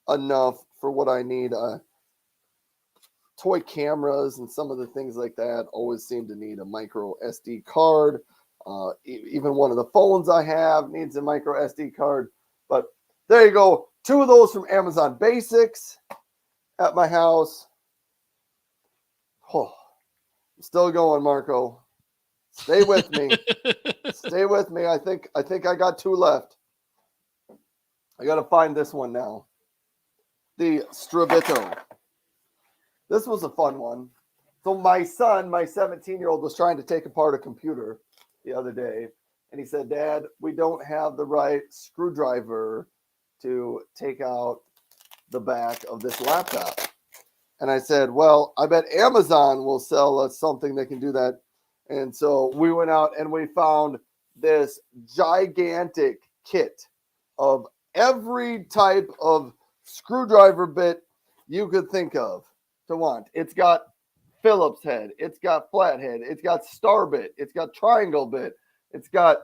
Speaker 2: enough for what I need. Toy cameras and some of the things like that always seem to need a micro SD card. Even one of the phones I have needs a micro SD card. But there you go. 2 of those from Amazon Basics at my house. Oh, I'm still going, Marco. Stay with me. Stay with me. I think I got 2 left. I got to find this one now. The Strabito. This was a fun one. So my son, my 17-year-old, was trying to take apart a computer the other day. And he said, Dad, we don't have the right screwdriver to take out the back of this laptop. And I said, well, I bet Amazon will sell us something that can do that. And so we went out and we found this gigantic kit of every type of screwdriver bit you could think of to want. It's got Phillips head, it's got flathead, it's got star bit, it's got triangle bit, it's got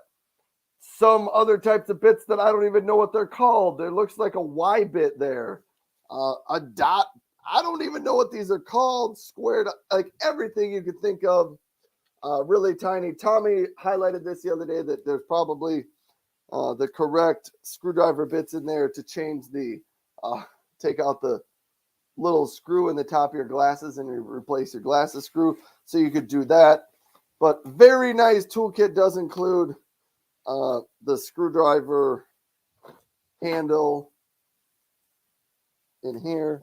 Speaker 2: some other types of bits that I don't even know what they're called. There looks like a Y bit there, a dot. I don't even know what these are called. Squared, like everything you could think of. Really tiny. Tommy highlighted this the other day that there's probably the correct screwdriver bits in there to change the, take out the little screw in the top of your glasses and replace your glasses screw. So you could do that. But very nice toolkit, does include the screwdriver handle in here.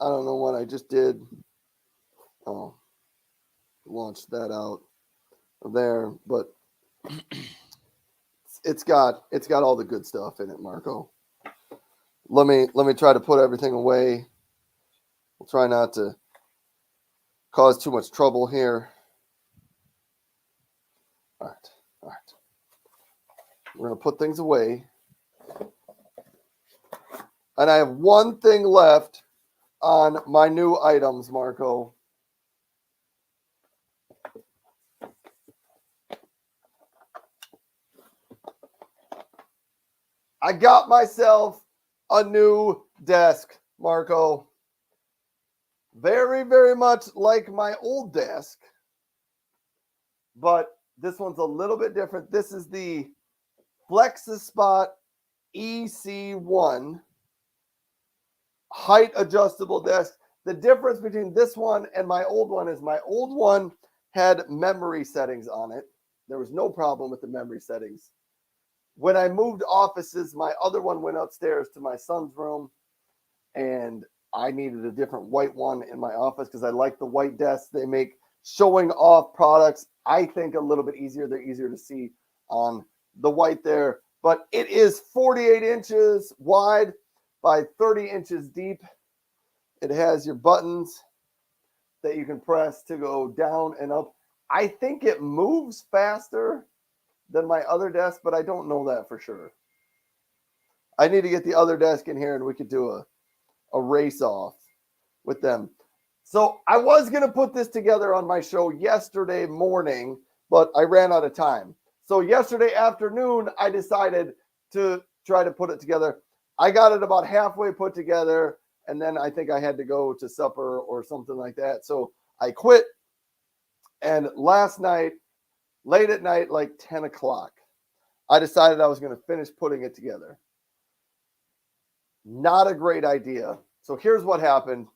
Speaker 2: I don't know what I just did. Oh, launched that out there, but it's got all the good stuff in it, Marco. Let me try to put everything away. We'll try not to cause too much trouble here. All right. We're gonna put things away, and I have one thing left on my new items, Marco. I got myself a new desk, Marco. Very, very much like my old desk, but this one's a little bit different. This is the FlexiSpot EC1 height adjustable desk. The difference between this one and my old one is my old one had memory settings on it. There was no problem with the memory settings. When I moved offices, my other one went upstairs to my son's room, and I needed a different white one in my office because I like the white desks. They make showing off products, I think, a little bit easier. They're easier to see on the white there. But it is 48 inches wide by 30 inches deep. It has your buttons that you can press to go down and up. I think it moves faster than my other desk, but I don't know that for sure. I need to get the other desk in here and we could do a race off with them. So I was going to put this together on my show yesterday morning, but I ran out of time. So yesterday afternoon, I decided to try to put it together. I got it about halfway put together, and then I think I had to go to supper or something like that. So I quit. And last night, late at night, like 10 o'clock, I decided I was going to finish putting it together. Not a great idea. So here's what happened.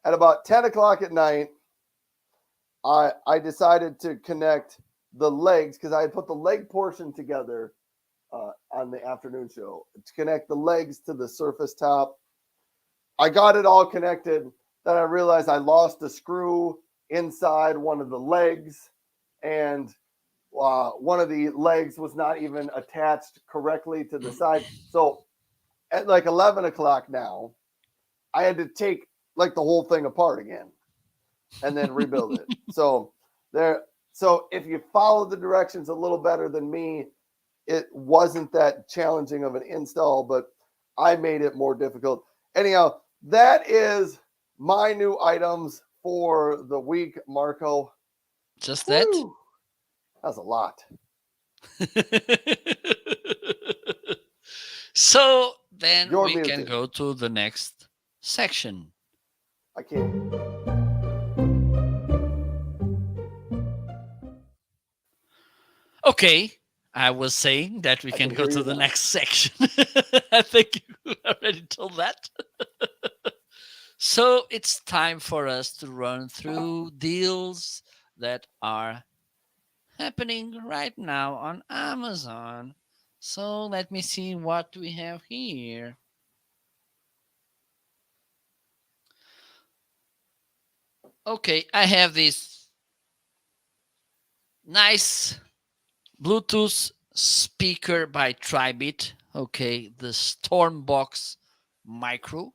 Speaker 2: At about 10 o'clock at night, I decided to connect the legs because I had put the leg portion together on the afternoon show to connect the legs to the surface top. I got it all connected. Then I realized I lost a screw inside one of the legs, and one of the legs was not even attached correctly to the side. So at like 11 o'clock now, I had to take like the whole thing apart again and then rebuild it. So if you follow the directions a little better than me, it wasn't that challenging of an install, but I made it more difficult. Anyhow, that is my new items for the week, Marco.
Speaker 1: Just that?
Speaker 2: Woo! That's a lot.
Speaker 1: So then
Speaker 2: You're
Speaker 1: we can
Speaker 2: muted.
Speaker 1: go to the next section.
Speaker 2: I can't.
Speaker 1: Okay, I was saying that we
Speaker 2: I
Speaker 1: can
Speaker 2: can
Speaker 1: go
Speaker 2: hear
Speaker 1: to
Speaker 2: you
Speaker 1: the
Speaker 2: now.
Speaker 1: next section. I think you already told that. So it's time for us to run through deals that are happening right now on Amazon. So let me see what we have here. Okay, I have this nice Bluetooth speaker by Tribit. Okay, the Stormbox Micro.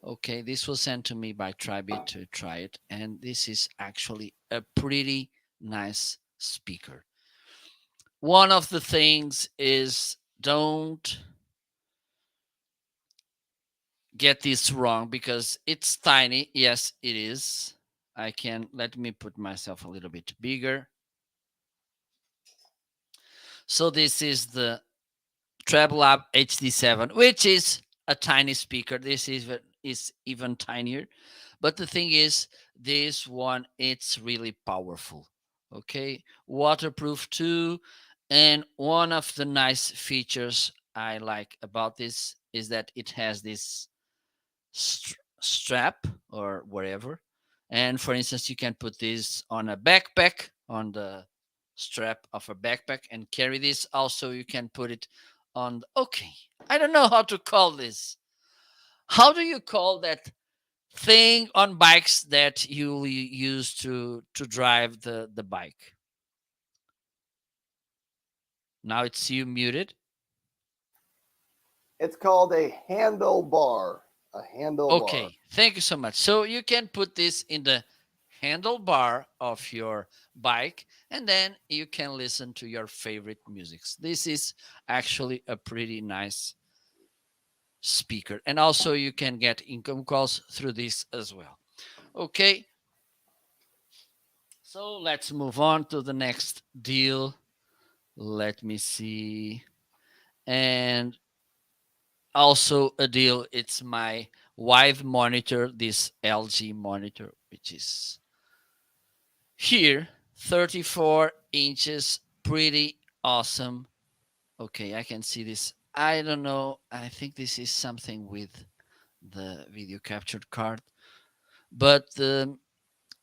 Speaker 1: Okay, this was sent to me by Tribe to try it, and this is actually a pretty nice speaker. One of the things is don't get this wrong because it's tiny. Yes, it is. I can let me put myself a little bit bigger. So this is the TreBlab HD7, which is a tiny speaker. This is even tinier. But the thing is, this one it's really powerful. Okay, waterproof too. And one of the nice features I like about this is that it has this strap or whatever. And for instance, you can put this on a backpack, on the strap of a backpack, and carry this. Also, you can put it on. Okay, I don't know how to call this. How do you call that thing on bikes that you use to drive the bike? Now it's you muted.
Speaker 2: It's called a handlebar. A handlebar.
Speaker 1: Okay, thank you so much. So you can put this in the handlebar of your bike and then you can listen to your favorite musics. This is actually a pretty nice speaker. And also you can get income calls through this as well. Okay, so let's move on to the next deal. Let me see. And also a deal, it's my wide monitor, this LG monitor, which is here 34 inches, pretty awesome. Okay, I can see this. I don't know, I think this is something with the video captured card, but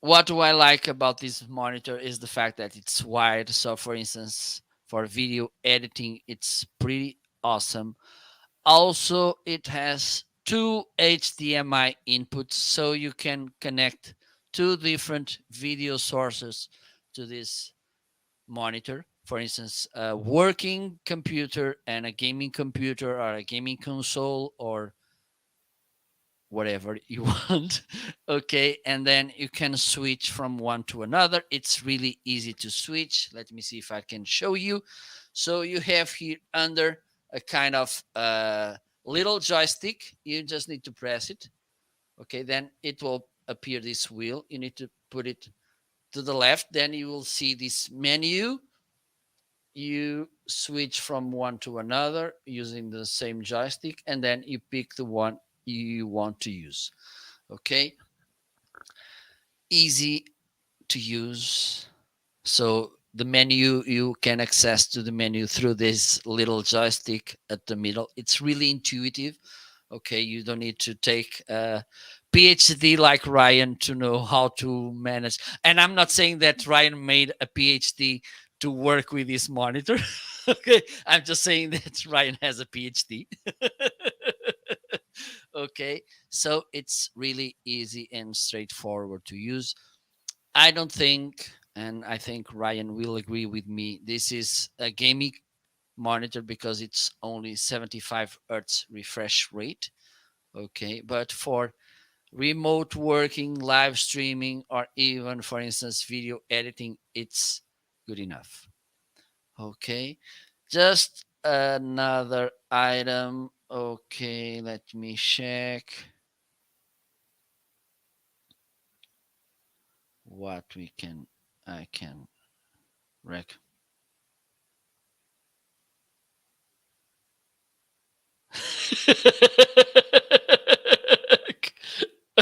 Speaker 1: what do I like about this monitor is the fact that it's wide. So for instance, for video editing it's pretty awesome. Also, it has two HDMI inputs, so you can connect two different video sources to this monitor. For instance, a working computer and a gaming computer, or a gaming console, or whatever you want. Okay, and then you can switch from one to another. It's really easy to switch. Let me see if I can show you. So you have here under a kind of little joystick. You just need to press it. Okay, then it will appear this wheel. You need to put it to the left, then you will see this menu. You switch from one to another using the same joystick, and then you pick the one you want to use. Okay, easy to use. So the menu, you can access to the menu through this little joystick at the middle. It's really intuitive. Okay, you don't need to take a PhD like Ryan to know how to manage. And I'm not saying that Ryan made a PhD to work with this monitor. Okay, I'm just saying that Ryan has a PhD. Okay, so it's really easy and straightforward to use. I don't think, and I think Ryan will agree with me, this is a gaming monitor because it's only 75 hertz refresh rate. Okay, but for remote working, live streaming, or even, for instance, video editing, it's good enough. Okay, just another item. Okay, let me check what I can rec.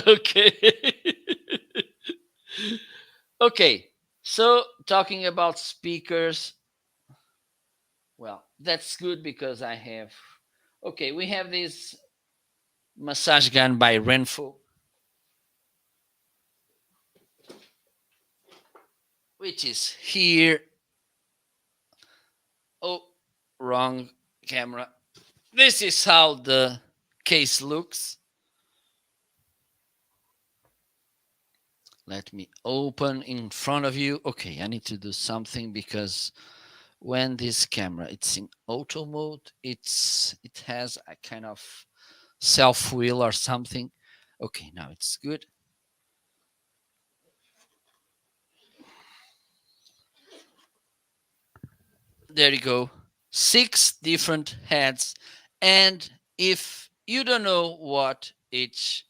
Speaker 1: Okay. Okay. So talking about speakers, well, that's good because I have. Okay, we have this massage gun by Renfo, which is here. Oh, wrong camera. This is how the case looks. Let me open in front of you. Okay, I need to do something because when this camera it's in auto mode, it has a kind of self wheel or something. Okay, now it's good. There you go. 6 different heads. And if you don't know what each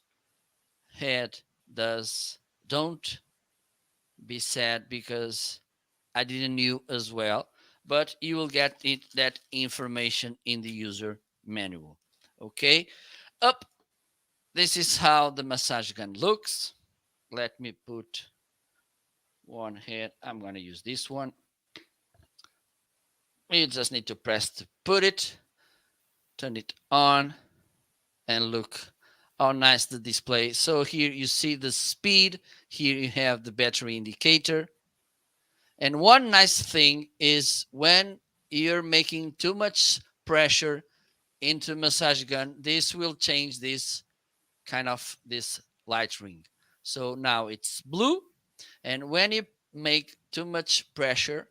Speaker 1: head does, don't be sad because I didn't know as well. But you will get that information in the user manual. Okay. Up. This is how the massage gun looks. Let me put one head. I'm going to use this one. You just need to press to put it, turn it on, and look how nice the display. So here you see the speed. Here you have the battery indicator. And one nice thing is when you're making too much pressure into massage gun, this will change this kind of this light ring. So now it's blue. And when you make too much pressure,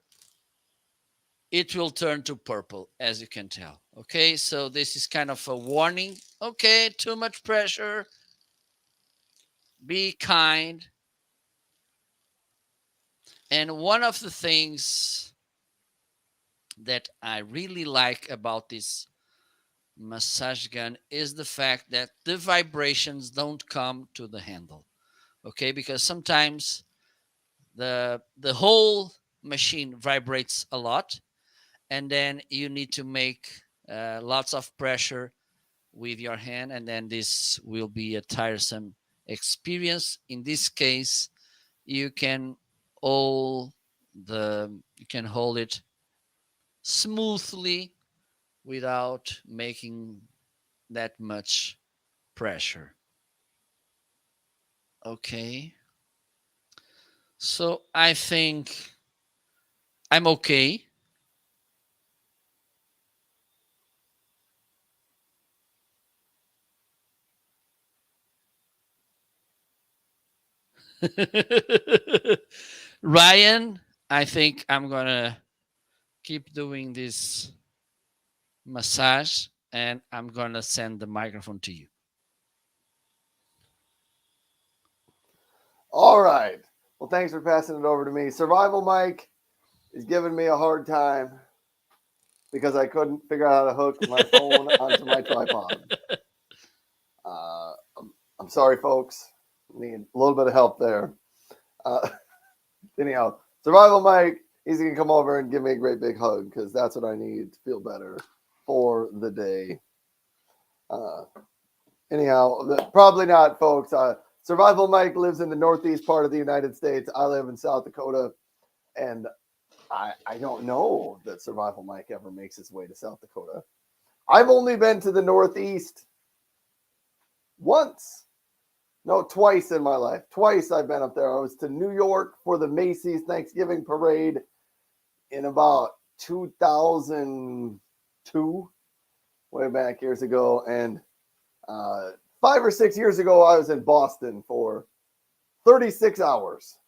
Speaker 1: it will turn to purple, as you can tell. Okay, so this is kind of a warning. Okay, too much pressure. Be kind. And one of the things that I really like about this massage gun is the fact that the vibrations don't come to the handle. Okay, because sometimes the whole machine vibrates a lot, and then you need to make lots of pressure with your hand, and then this will be a tiresome experience. In this case, you can all you can hold it smoothly without making that much pressure. Okay, so I think I'm okay. Ryan, I think I'm gonna keep doing this massage and I'm gonna send the microphone to you.
Speaker 2: All right. Well, thanks for passing it over to me. Survival Mike is giving me a hard time because I couldn't figure out how to hook my phone onto my tripod. Uh, I'm sorry, folks. Need a little bit of help there. Uh, anyhow, Survival Mike, he's going to come over and give me a great big hug because that's what I need to feel better for the day. Anyhow, probably not, folks. Survival Mike lives in the northeast part of the United States. I live in South Dakota, and I don't know that Survival Mike ever makes his way to South Dakota. I've only been to the northeast once. No, twice in my life. Twice I've been up there. I was to New York for the Macy's Thanksgiving Parade in about 2002, way back years ago. And 5 or 6 years ago, I was in Boston for 36 hours.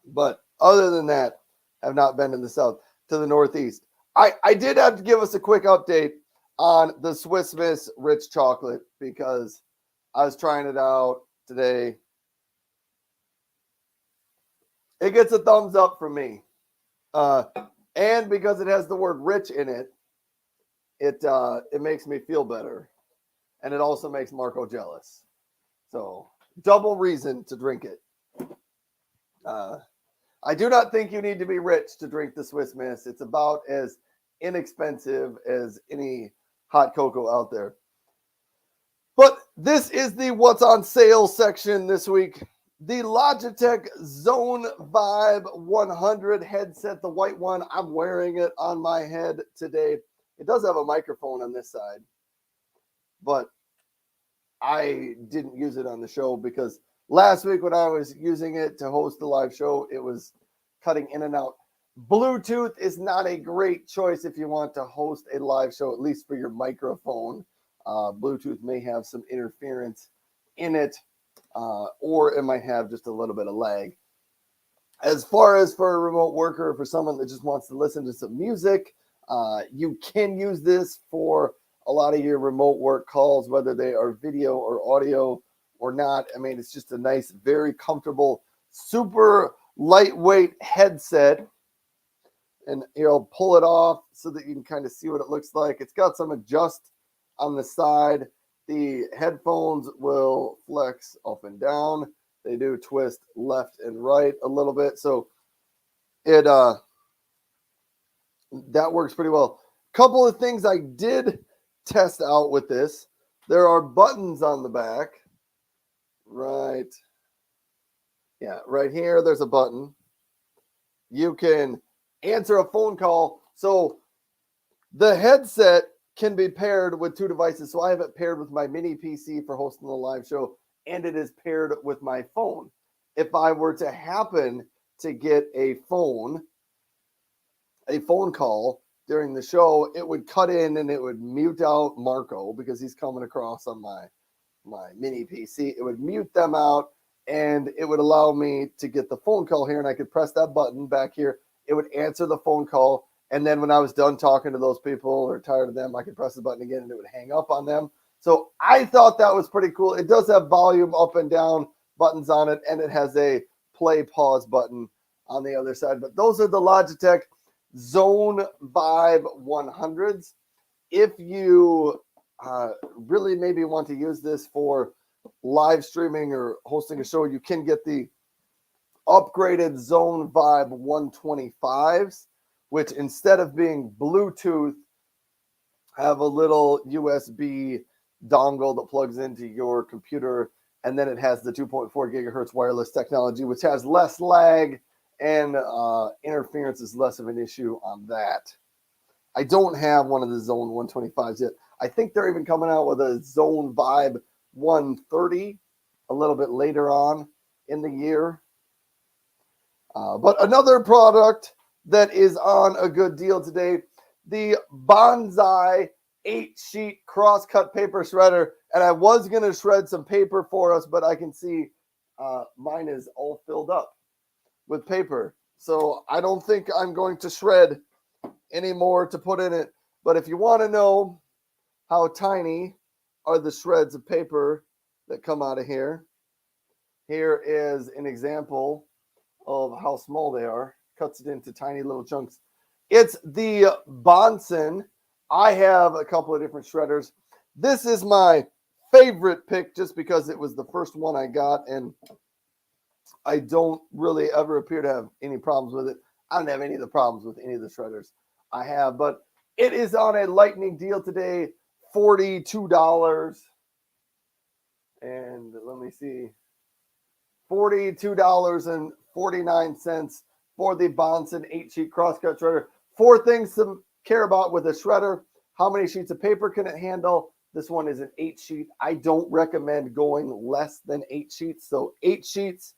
Speaker 2: But other than that, I've not been in the South to the Northeast. I did have to give us a quick update on the Swiss Miss Rich Chocolate because I was trying it out today. It gets a thumbs up from me. And because it has the word rich in it, it makes me feel better. And it also makes Marco jealous. So double reason to drink it. I do not think you need to be rich to drink the Swiss Miss. It's about as inexpensive as any hot cocoa out there. But this is the what's on sale section this week. The Logitech Zone Vibe 100 headset, the white one. I'm wearing it on my head today. It does have a microphone on this side, but I didn't use it on the show because last week when I was using it to host the live show, it was cutting in and out. Bluetooth is not a great choice if you want to host a live show, at least for your microphone. Bluetooth may have some interference in it, or it might have just a little bit of lag. As far as for a remote worker, for someone that just wants to listen to some music, you can use this for a lot of your remote work calls, whether they are video or audio, or not. I mean, it's just a nice, very comfortable, super lightweight headset. And you'll pull it off so that you can kind of see what it looks like. It's got some adjust on the side. The headphones will flex up and down. They do twist left and right a little bit. So it that works pretty well. Couple of things I did test out with this. There are buttons on the back. Right. Yeah, right here, there's a button. You can answer a phone call. So the headset can be paired with two devices. So I have it paired with my mini PC for hosting the live show, and it is paired with my phone. If I were to happen to get a phone call during the show, it would cut in and it would mute out Marco because he's coming across on my mini PC. It would mute them out, and it would allow me to get the phone call here, and I could press that button back here. It would answer the phone call, and then when I was done talking to those people or tired of them, I could press the button again and it would hang up on them. So I thought that was pretty cool. It does have volume up and down buttons on it, and it has a play pause button on the other side. But those are the Logitech Zone Vibe 100s. If you really maybe want to use this for live streaming or hosting a show, you can get the upgraded Zone Vibe 125s, which instead of being Bluetooth, have a little USB dongle that plugs into your computer, and then it has the 2.4 gigahertz wireless technology, which has less lag, and interference is less of an issue on that. I don't have one of the Zone 125s yet. I think they're even coming out with a Zone Vibe 130 a little bit later on in the year. But another product that is on a good deal today, the Bonsai 8-sheet cross-cut paper shredder. And I was going to shred some paper for us, but I can see mine is all filled up with paper. So I don't think I'm going to shred any more to put in it. But if you want to know how tiny are the shreds of paper that come out of here, here is an example of how small they are. Cuts it into tiny little chunks. It's the Bonson. I have a couple of different shredders. This is my favorite pick just because it was the first one I got, and I don't really ever appear to have any problems with it. I don't have any of the problems with any of the shredders I have, but it is on a lightning deal today, $42. And let me see, $42.49 for the Bonson 8-sheet crosscut shredder. 4 things to care about with a shredder. How many sheets of paper can it handle? This one is an 8-sheet. I don't recommend going less than 8 sheets. So 8 sheets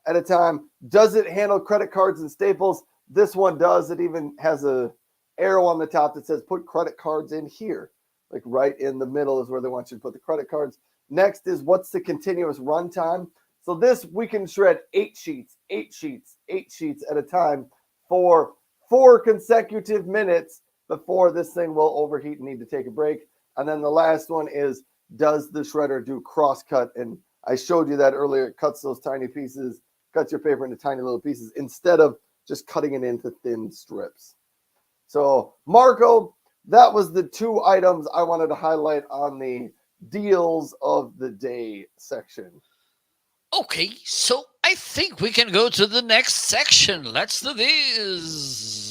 Speaker 2: at a time. Does it handle credit cards and staples? This one does. It even has a arrow on the top that says put credit cards in here. Like right in the middle is where they want you to put the credit cards. Next is what's the continuous run time? So this, we can shred 8 sheets at a time for 4 consecutive minutes before this thing will overheat and need to take a break. And then the last one is, does the shredder do cross-cut? And I showed you that earlier. It cuts those tiny pieces, cuts your paper into tiny little pieces instead of just cutting it into thin strips. So, Marco, that was the 2 items I wanted to highlight on the deals of the day section.
Speaker 1: Okay, so I think we can go to the next section. Let's do this.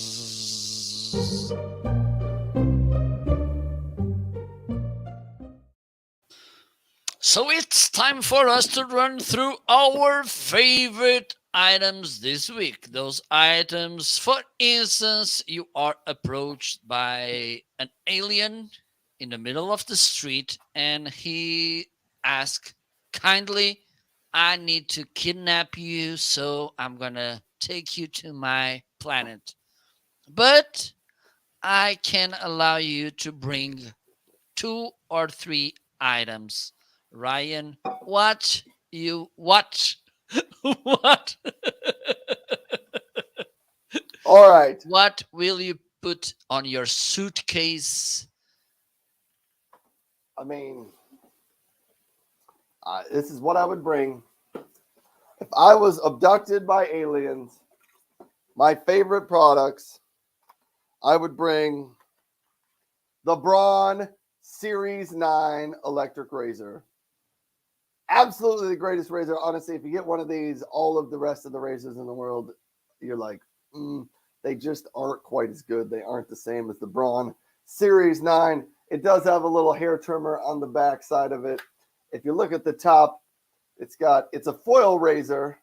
Speaker 1: So it's time for us to run through our favorite items this week. Those items, for instance, you are approached by an alien in the middle of the street and he asks kindly, I need to kidnap you, so I'm gonna take you to my planet. But I can allow you to bring 2 or 3 items. Ryan, what you what what
Speaker 2: All right.
Speaker 1: what will you put on your suitcase?
Speaker 2: I mean, This is what I would bring if I was abducted by aliens. My favorite products, I would bring the Braun Series 9 electric razor. Absolutely the greatest razor. Honestly, if you get one of these, all of the rest of the razors in the world, you're like, they just aren't quite as good. They aren't the same as the Braun Series 9. It does have a little hair trimmer on the back side of it. If you look at the top, it's a foil razor,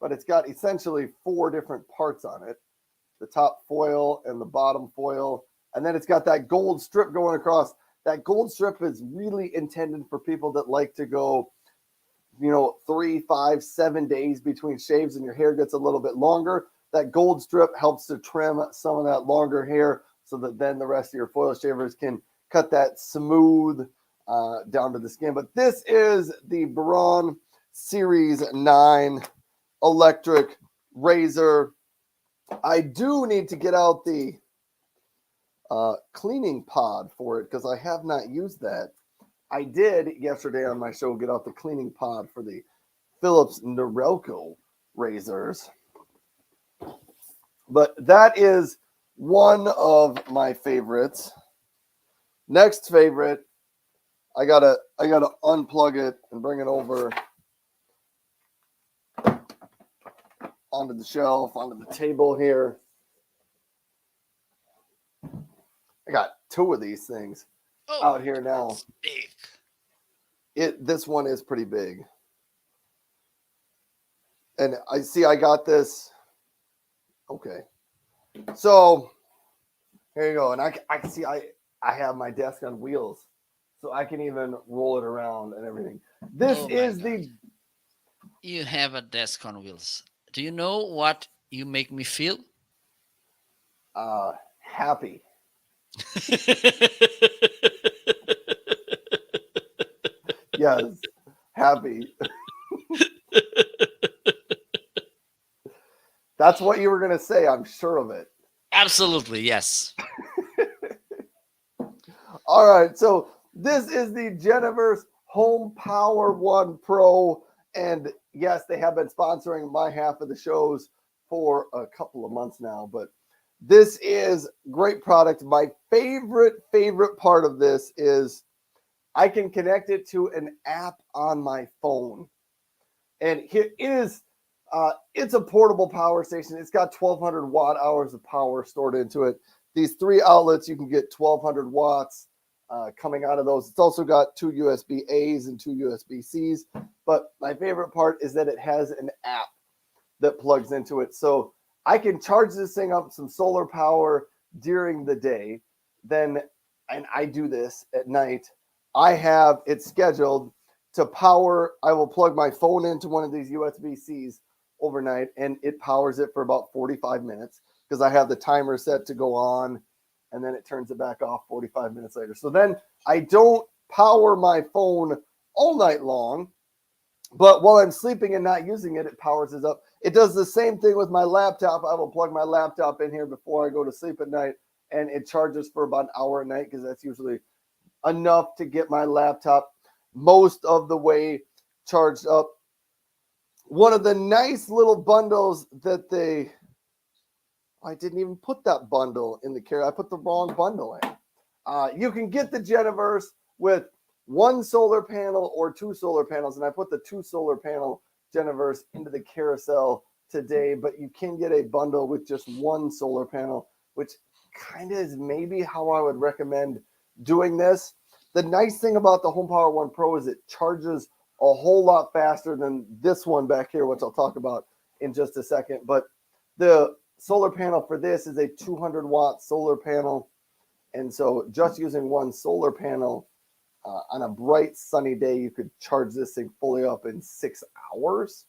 Speaker 2: but it's got essentially 4 different parts on it. The top foil and the bottom foil. And then it's got that gold strip going across. That gold strip is really intended for people that like to go, 3, 5, 7 days between shaves and your hair gets a little bit longer. That gold strip helps to trim some of that longer hair so that then the rest of your foil shavers can cut that smooth down to the skin. But this is the Braun Series 9 electric razor. I do need to get out the cleaning pod for it because I have not used that. I did yesterday on my show get out the cleaning pod for the Philips Norelco razors. But that is one of my favorites. Next favorite, I gotta unplug it and bring it over onto the shelf, onto the table here. I got 2 of these things out here now.
Speaker 1: Big.
Speaker 2: This one is pretty big. And I got this. Okay. So here you go. And I can see I have my desk on wheels. So I can even roll it around and everything. This is the
Speaker 1: You have a desk on wheels. Do you know what you make me feel?
Speaker 2: happy. Yes, happy. That's what you were going to say. I'm sure of it.
Speaker 1: Absolutely, yes.
Speaker 2: All right. So this is the Geniverse Home Power 1 Pro. And yes, they have been sponsoring my half of the shows for a couple of months now. But this is great product. My favorite part of this is I can connect it to an app on my phone. And here it is. It's a portable power station. It's got 1,200 watt hours of power stored into it. These 3 outlets, you can get 1,200 watts coming out of those. It's also got 2 USB A's and 2 USB C's. But my favorite part is that it has an app that plugs into it. So I can charge this thing up some solar power during the day. And I do this at night. I have it scheduled to power. I will plug my phone into one of these USB C's overnight, and it powers it for about 45 minutes because I have the timer set to go on, and then it turns it back off 45 minutes later. So then I don't power my phone all night long, but while I'm sleeping and not using it, it powers it up. It does the same thing with my laptop. I will plug my laptop in here before I go to sleep at night, and it charges for about an hour a night because that's usually enough to get my laptop most of the way charged up. One of the nice little bundles that I didn't even put that bundle in the carrier. I put the wrong bundle in. You can get the Geniverse with 1 solar panel or 2 solar panels, and I put the 2 solar panel Geniverse into the carousel today, but you can get a bundle with just 1 solar panel, which kind of is maybe how I would recommend doing this. The nice thing about the Home Power 1 Pro is it charges a whole lot faster than this one back here, which I'll talk about in just a second. But the solar panel for this is a 200 watt solar panel. And so just using 1 solar panel on a bright sunny day, you could charge this thing fully up in 6 hours.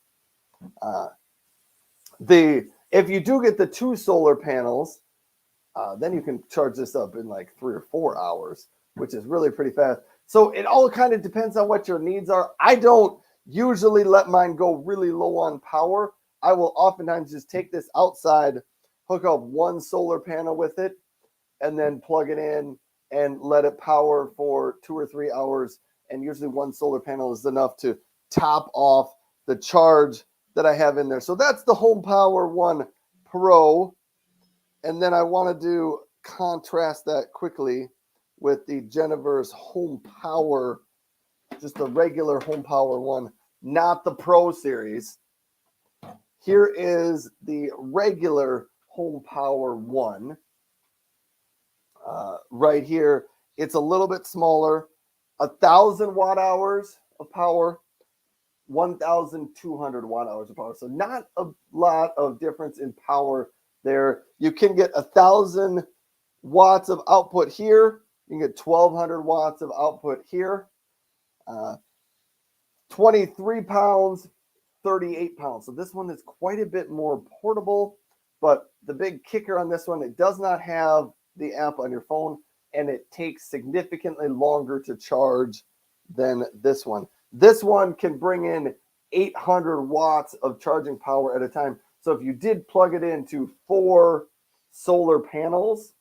Speaker 2: If you do get the 2 solar panels, then you can charge this up in like 3 or 4 hours, which is really pretty fast. So it all kind of depends on what your needs are. I don't usually let mine go really low on power. I will oftentimes just take this outside, hook up 1 solar panel with it, and then plug it in and let it power for 2 or 3 hours. And usually 1 solar panel is enough to top off the charge that I have in there. So that's the Home Power 1 Pro. And then I want to do contrast that quickly with the Jennifer's Home Power, just the regular Home Power 1, not the Pro series. Here is the regular Home Power 1. Right here, it's a little bit smaller, 1,000 watt hours of power, 1,200 watt hours of power. So not a lot of difference in power there. You can get 1,000 watts of output here. You can get 1,200 watts of output here. 23 pounds, 38 pounds. So this one is quite a bit more portable, but the big kicker on this one, it does not have the app on your phone, and it takes significantly longer to charge than this one. This one can bring in 800 watts of charging power at a time. So if you did plug it into 4 solar panels,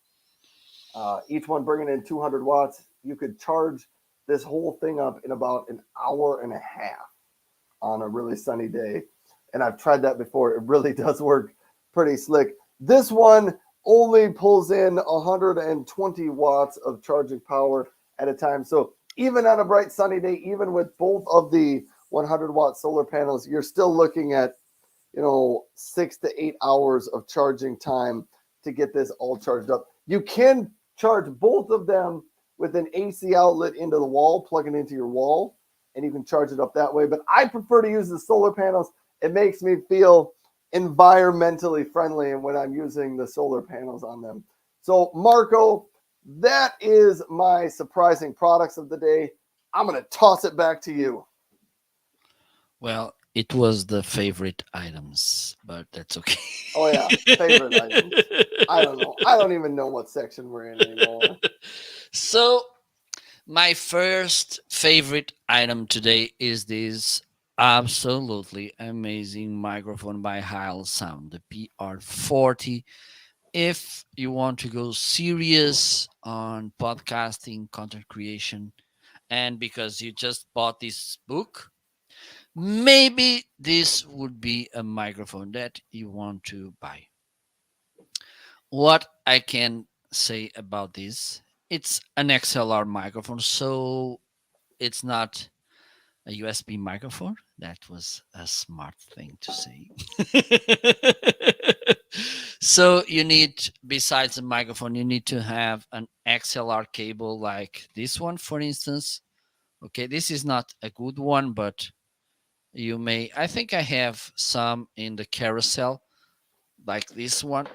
Speaker 2: each one bringing in 200 watts, you could charge this whole thing up in about an hour and a half on a really sunny day. And I've tried that before. It really does work pretty slick. This one only pulls in 120 watts of charging power at a time. So even on a bright sunny day, even with both of the 100 watt solar panels, you're still looking at, 6 to 8 hours of charging time to get this all charged up. You can charge both of them with an AC outlet into the wall, plug it into your wall, and you can charge it up that way. But I prefer to use the solar panels. It makes me feel environmentally friendly and when I'm using the solar panels on them. So Marco, that is my surprising products of the day. I'm going to toss it back to you.
Speaker 1: Well, it was the favorite items, but that's okay.
Speaker 2: Oh yeah, favorite items. I don't know. I don't even know what section we're in anymore.
Speaker 1: So, my first favorite item today is this absolutely amazing microphone by Heil Sound, the PR40. If you want to go serious on podcasting, content creation, and because you just bought this book, maybe this would be a microphone that you want to buy. What I can say about this, it's an XLR microphone, so it's not a USB microphone. That was a smart thing to say. So you need, besides the microphone, you need to have an XLR cable like this one, for instance. Okay, this is not a good one, but you may, I think I have some in the carousel like this one.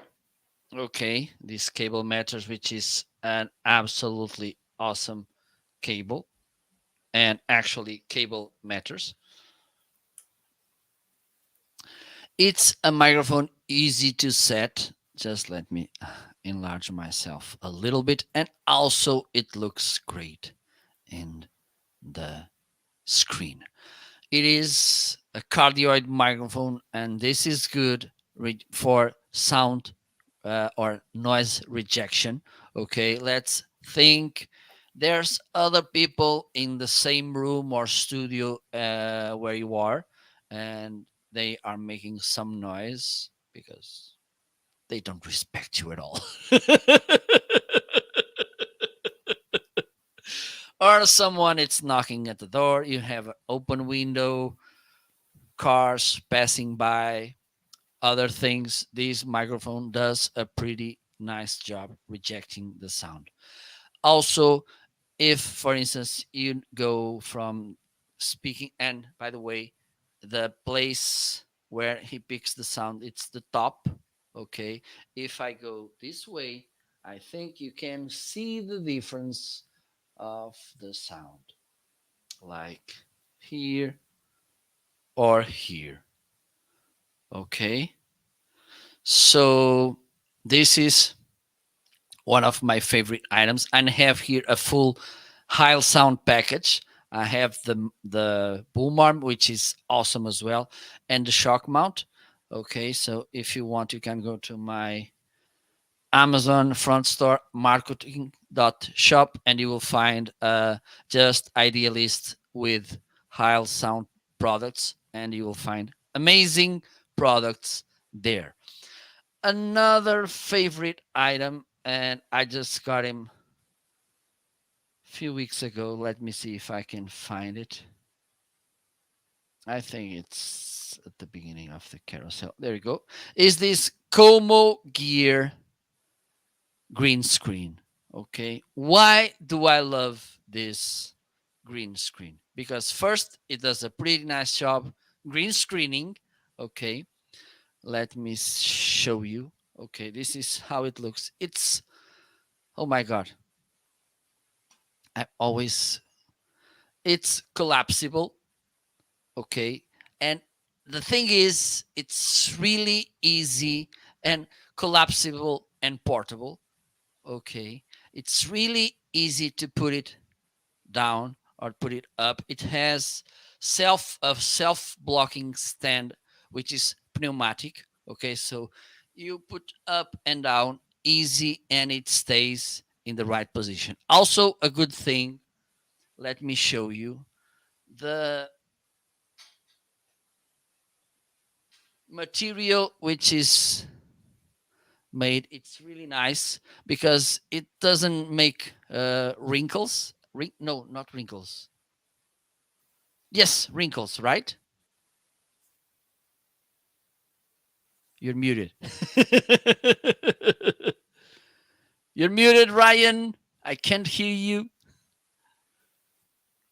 Speaker 1: Okay, this cable matters, which is an absolutely awesome cable, and actually cable matters. It's a microphone easy to set. Just let me enlarge myself a little bit, and also it looks great in the screen. It is a cardioid microphone, and this is good for sound or noise rejection. Okay, let's think there's other people in the same room or studio where you are, and they are making some noise because they don't respect you at all. Or someone it's knocking at the door, you have an open window, cars passing by, other things. This microphone does a pretty nice job rejecting the sound. Also, if for instance you go from speaking, and by the way, the place where he picks the sound, it's the top. Okay, if I go this way, I think you can see the difference of the sound, like here or here. Okay, so this is one of my favorite items, and I have here a full Heil sound package. I have the boom arm, which is awesome as well, and the shock mount. Okay, so if you want, you can go to my Amazon front store, marketing.shop, and you will find just Idealist with Heil sound products, and you will find amazing products there. Another favorite item, and I just got him a few weeks ago. Let me see if I can find it. I think it's at the beginning of the carousel. There you go. Is this Como Gear green screen? Okay. Why do I love this green screen? Because first, it does a pretty nice job green screening. Okay. Let me show you. Okay. This is how it looks. It's, oh my God. I always, it's collapsible. Okay. And the thing is, it's really easy and collapsible and portable. Okay. It's really easy to put it down or put it up. It has self blocking stand, which is pneumatic. Okay. So you put up and down easy and it stays in the right position. Also, a good thing, let me show you the material which is made. It's really nice because it doesn't make wrinkles. No, not wrinkles. Yes, wrinkles, right? You're muted. You're muted, Ryan. I can't hear you.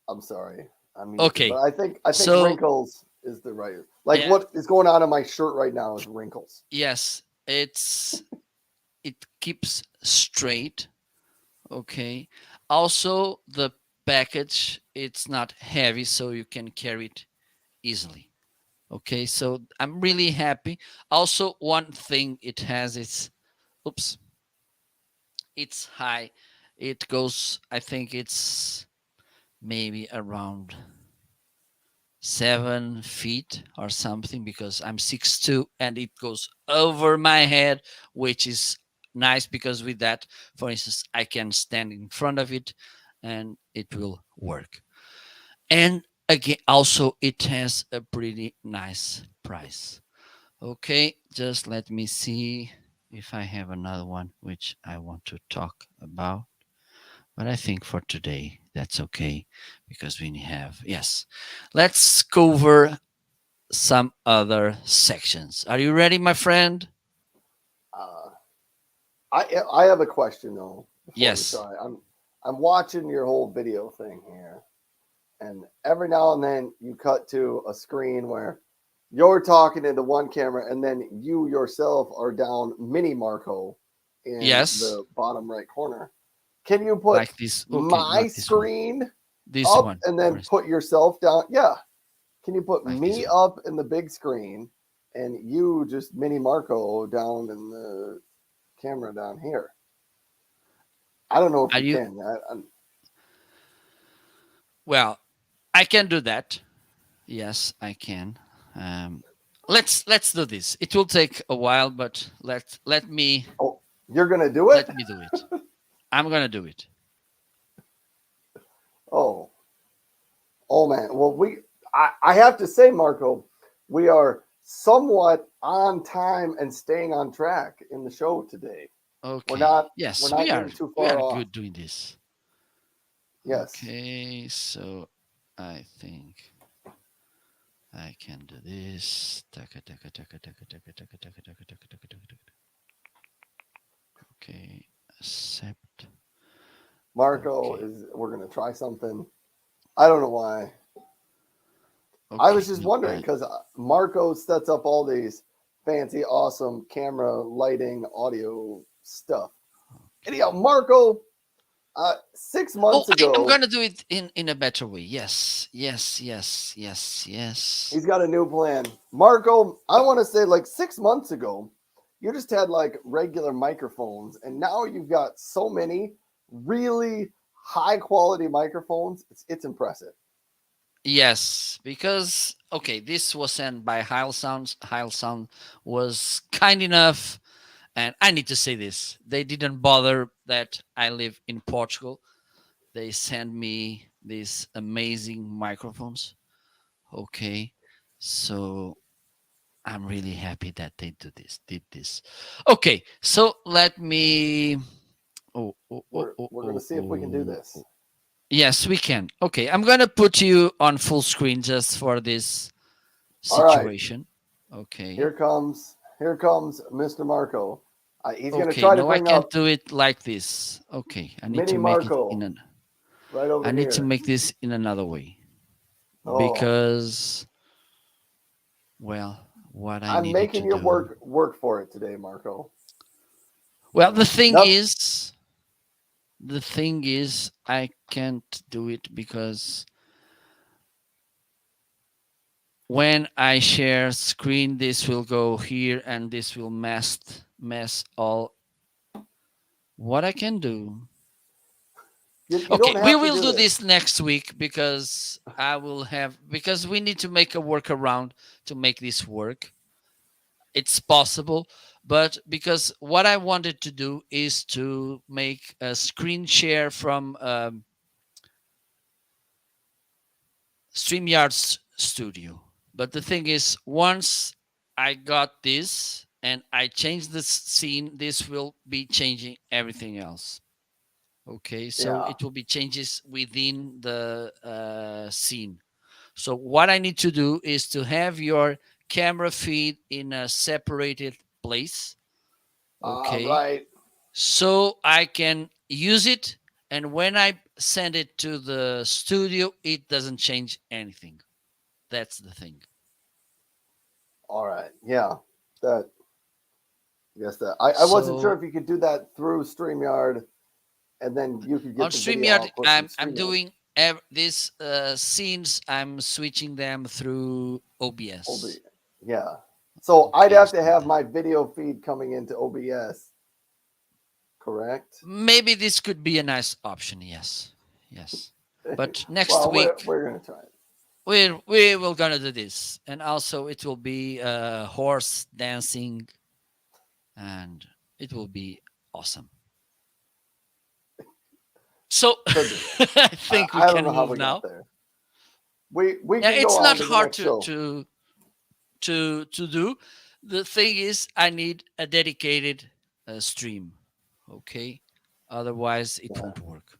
Speaker 2: I'm sorry. I'm muted, but
Speaker 1: Okay,
Speaker 2: I think
Speaker 1: so
Speaker 2: wrinkles is the right. Like
Speaker 1: yeah,
Speaker 2: what is going on in my shirt right now is wrinkles.
Speaker 1: yes, it keeps straight. Okay. Also, the package, it's not heavy, so you can carry it easily. Okay, so I'm really happy. Also, one thing it has is, oops, it's high. It goes, I think it's maybe around 7 feet or something because I'm 6'2" and it goes over my head, which is nice because with that, for instance, I can stand in front of it and it will work. And again, also, it has a pretty nice price. Okay, just let me see if I have another one which I want to talk about. But I think for today, that's okay because we have, yes. Let's cover some other sections. Are you ready, my friend?
Speaker 2: Uh, I have a question though before we
Speaker 1: Yes.
Speaker 2: start. I'm watching your whole video thing here, and every now and then you cut to a screen where you're talking into one camera, and then you yourself are down mini Marco in
Speaker 1: Yes.
Speaker 2: the bottom right corner. Can you put
Speaker 1: Like this. Okay,
Speaker 2: my
Speaker 1: not this one.
Speaker 2: screen
Speaker 1: This
Speaker 2: up
Speaker 1: one,
Speaker 2: and
Speaker 1: for
Speaker 2: then
Speaker 1: instance.
Speaker 2: put yourself down? Yeah. Can you put
Speaker 1: Like this
Speaker 2: me
Speaker 1: one.
Speaker 2: up in the big screen and you just mini Marco down in the camera down here? I don't know if
Speaker 1: Are
Speaker 2: you
Speaker 1: you?
Speaker 2: can.
Speaker 1: Well, I can do that. Yes, I can. Um, let's do this. It will take a while, but
Speaker 2: Oh, you're gonna do it?
Speaker 1: let me do it. I'm gonna do it.
Speaker 2: Oh, oh man. Well, I have to say, Marco, we are somewhat on time and staying on track in the show today. We're
Speaker 1: Okay.
Speaker 2: not we're
Speaker 1: Yes,
Speaker 2: not getting too
Speaker 1: we
Speaker 2: far
Speaker 1: are
Speaker 2: off.
Speaker 1: good doing this.
Speaker 2: Yes.
Speaker 1: Okay, so I think I can do this. Taka, taka, taka, taka, taka, taka, taka, taka, taka, taka, taka, taka. Okay, accept.
Speaker 2: Marco
Speaker 1: Okay,
Speaker 2: is we're gonna try something. I don't know why. I was
Speaker 1: okay.
Speaker 2: just
Speaker 1: No,
Speaker 2: wondering
Speaker 1: I
Speaker 2: because Marco sets up all these fancy, awesome camera, lighting, audio stuff. Anyhow,
Speaker 1: okay.
Speaker 2: Marco, 6 months
Speaker 1: I'm
Speaker 2: ago,
Speaker 1: gonna do it in a better way. Yes, yes, yes, yes, yes.
Speaker 2: he's got a new plan. Marco, I want to say like 6 months ago, you just had like regular microphones, and now you've got so many really high quality microphones. It's impressive.
Speaker 1: Yes, because okay, this was sent by Heil Sounds. Heil Sound was kind enough, and I need to say this. They didn't bother that I live in Portugal. They sent me these amazing microphones. Okay, so I'm really happy that they did this. Okay, so let me. Oh, oh, oh, oh,
Speaker 2: We're gonna
Speaker 1: oh,
Speaker 2: see if we can do
Speaker 1: oh.
Speaker 2: this.
Speaker 1: Yes, we can. Okay, I'm gonna put you on full screen just for this
Speaker 2: All right,
Speaker 1: situation. Okay.
Speaker 2: here comes Mr. Marco. He's gonna
Speaker 1: Okay,
Speaker 2: try to
Speaker 1: no, I
Speaker 2: bring
Speaker 1: can't
Speaker 2: up
Speaker 1: do it like this. Okay, I need to
Speaker 2: Mini
Speaker 1: make it in
Speaker 2: Marco
Speaker 1: an.
Speaker 2: right
Speaker 1: I
Speaker 2: over
Speaker 1: need to
Speaker 2: here.
Speaker 1: make this in another way
Speaker 2: Oh,
Speaker 1: because, well, what I
Speaker 2: I'm
Speaker 1: needed to
Speaker 2: making you
Speaker 1: do.
Speaker 2: work for it today, Marco.
Speaker 1: Well,
Speaker 2: Nope.
Speaker 1: the thing is, I can't do it because when I share screen, this will go here and this will mess all. What I can do.
Speaker 2: You
Speaker 1: Okay,
Speaker 2: don't
Speaker 1: we
Speaker 2: have to
Speaker 1: will
Speaker 2: do
Speaker 1: do
Speaker 2: this.
Speaker 1: this next week because I will have because we need to make a workaround to make this work. It's possible, but because what I wanted to do is to make a screen share from StreamYard Studio. But the thing is, once I got this and I change the scene, this will be changing everything else. Okay, so
Speaker 2: Yeah.
Speaker 1: it will be changes within the scene. So what I need to do is to have your camera feed in a separated place. Okay,
Speaker 2: Right.
Speaker 1: so I can use it, and when I send it to the studio, it doesn't change anything. That's the thing.
Speaker 2: All right. Yeah. That. I guess that. I wasn't sure
Speaker 1: So
Speaker 2: if you could do that through StreamYard, and then you could
Speaker 1: on
Speaker 2: get the video
Speaker 1: StreamYard,
Speaker 2: output from
Speaker 1: I'm
Speaker 2: StreamYard.
Speaker 1: doing these scenes. I'm switching them through OBS.
Speaker 2: Yeah. So I'd
Speaker 1: Okay,
Speaker 2: have to
Speaker 1: so
Speaker 2: have my video feed coming into OBS, correct?
Speaker 1: maybe this could be a nice option. Yes, yes. But next
Speaker 2: Well, we're
Speaker 1: week
Speaker 2: we're gonna try it.
Speaker 1: we will gonna do this, and also it will be horse dancing, and it will be awesome. So
Speaker 2: Could be.
Speaker 1: I think we
Speaker 2: I don't
Speaker 1: can
Speaker 2: know how
Speaker 1: move
Speaker 2: we got
Speaker 1: now.
Speaker 2: there. We
Speaker 1: Yeah,
Speaker 2: can go
Speaker 1: it's
Speaker 2: on
Speaker 1: not
Speaker 2: to the
Speaker 1: hard
Speaker 2: next show.
Speaker 1: to do. The thing is, I need a dedicated stream. Okay, otherwise it
Speaker 2: Yeah.
Speaker 1: won't work.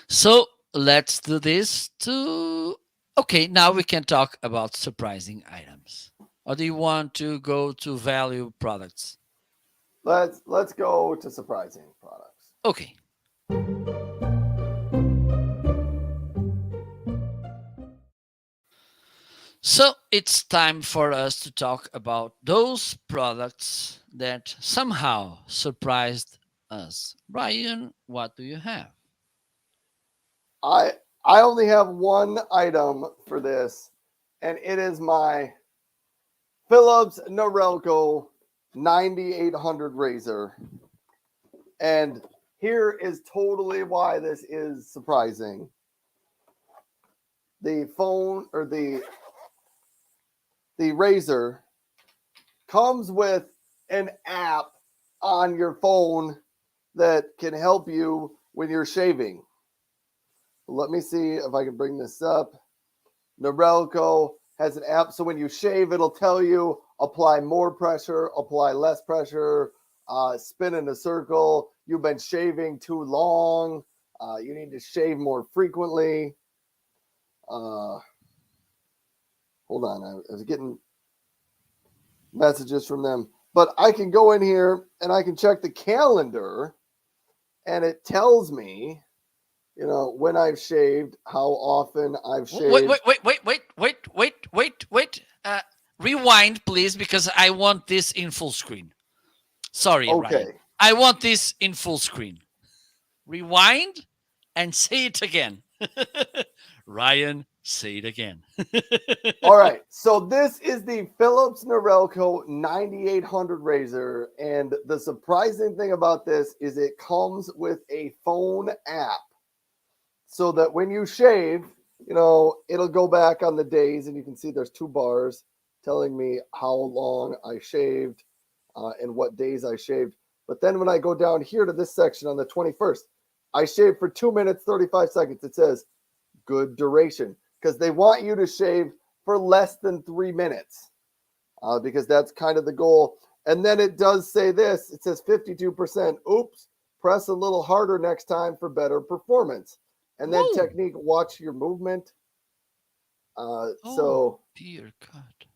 Speaker 1: So let's do this to. Okay, now we can talk about surprising items. Or do you want to go to value products?
Speaker 2: Let's go to surprising products.
Speaker 1: Okay. So it's time for us to talk about those products that somehow surprised us. Brian, what do you have?
Speaker 2: I I only have one item for this, and it is my Philips Norelco 9800 razor. And here is totally why this is surprising. The phone or the razor comes with an app on your phone that can help you when you're shaving. Let me see if I can bring this up. Norelco has an app, so when you shave, it'll tell you apply more pressure, apply less pressure, spin in a circle. You've been shaving too long. You need to shave more frequently. Uh, hold on, I was getting messages from them, but I can go in here and I can check the calendar, and it tells me, when I've shaved, how often I've
Speaker 1: Wait,
Speaker 2: shaved.
Speaker 1: wait, wait, wait, wait, wait, wait, wait, wait. Rewind, please, because I want this in full screen. Sorry, Ryan.
Speaker 2: Okay.
Speaker 1: I want this in full screen. Rewind and say it again. Ryan, say it again.
Speaker 2: All right. So this is the Philips Norelco 9800 razor. And the surprising thing about this is it comes with a phone app so that when you shave, it'll go back on the days and you can see there's two bars telling me how long I shaved and what days I shaved. But then when I go down here to this section on the 21st, I shaved for 2 minutes, 35 seconds. It says, good duration because they want you to shave for less than 3 minutes because that's kind of the goal. And then it does say this, it says 52%. Oops, press a little harder next time for better performance. And then
Speaker 1: Whoa!
Speaker 2: technique, watch your movement.
Speaker 1: Oh,
Speaker 2: So
Speaker 1: dear God.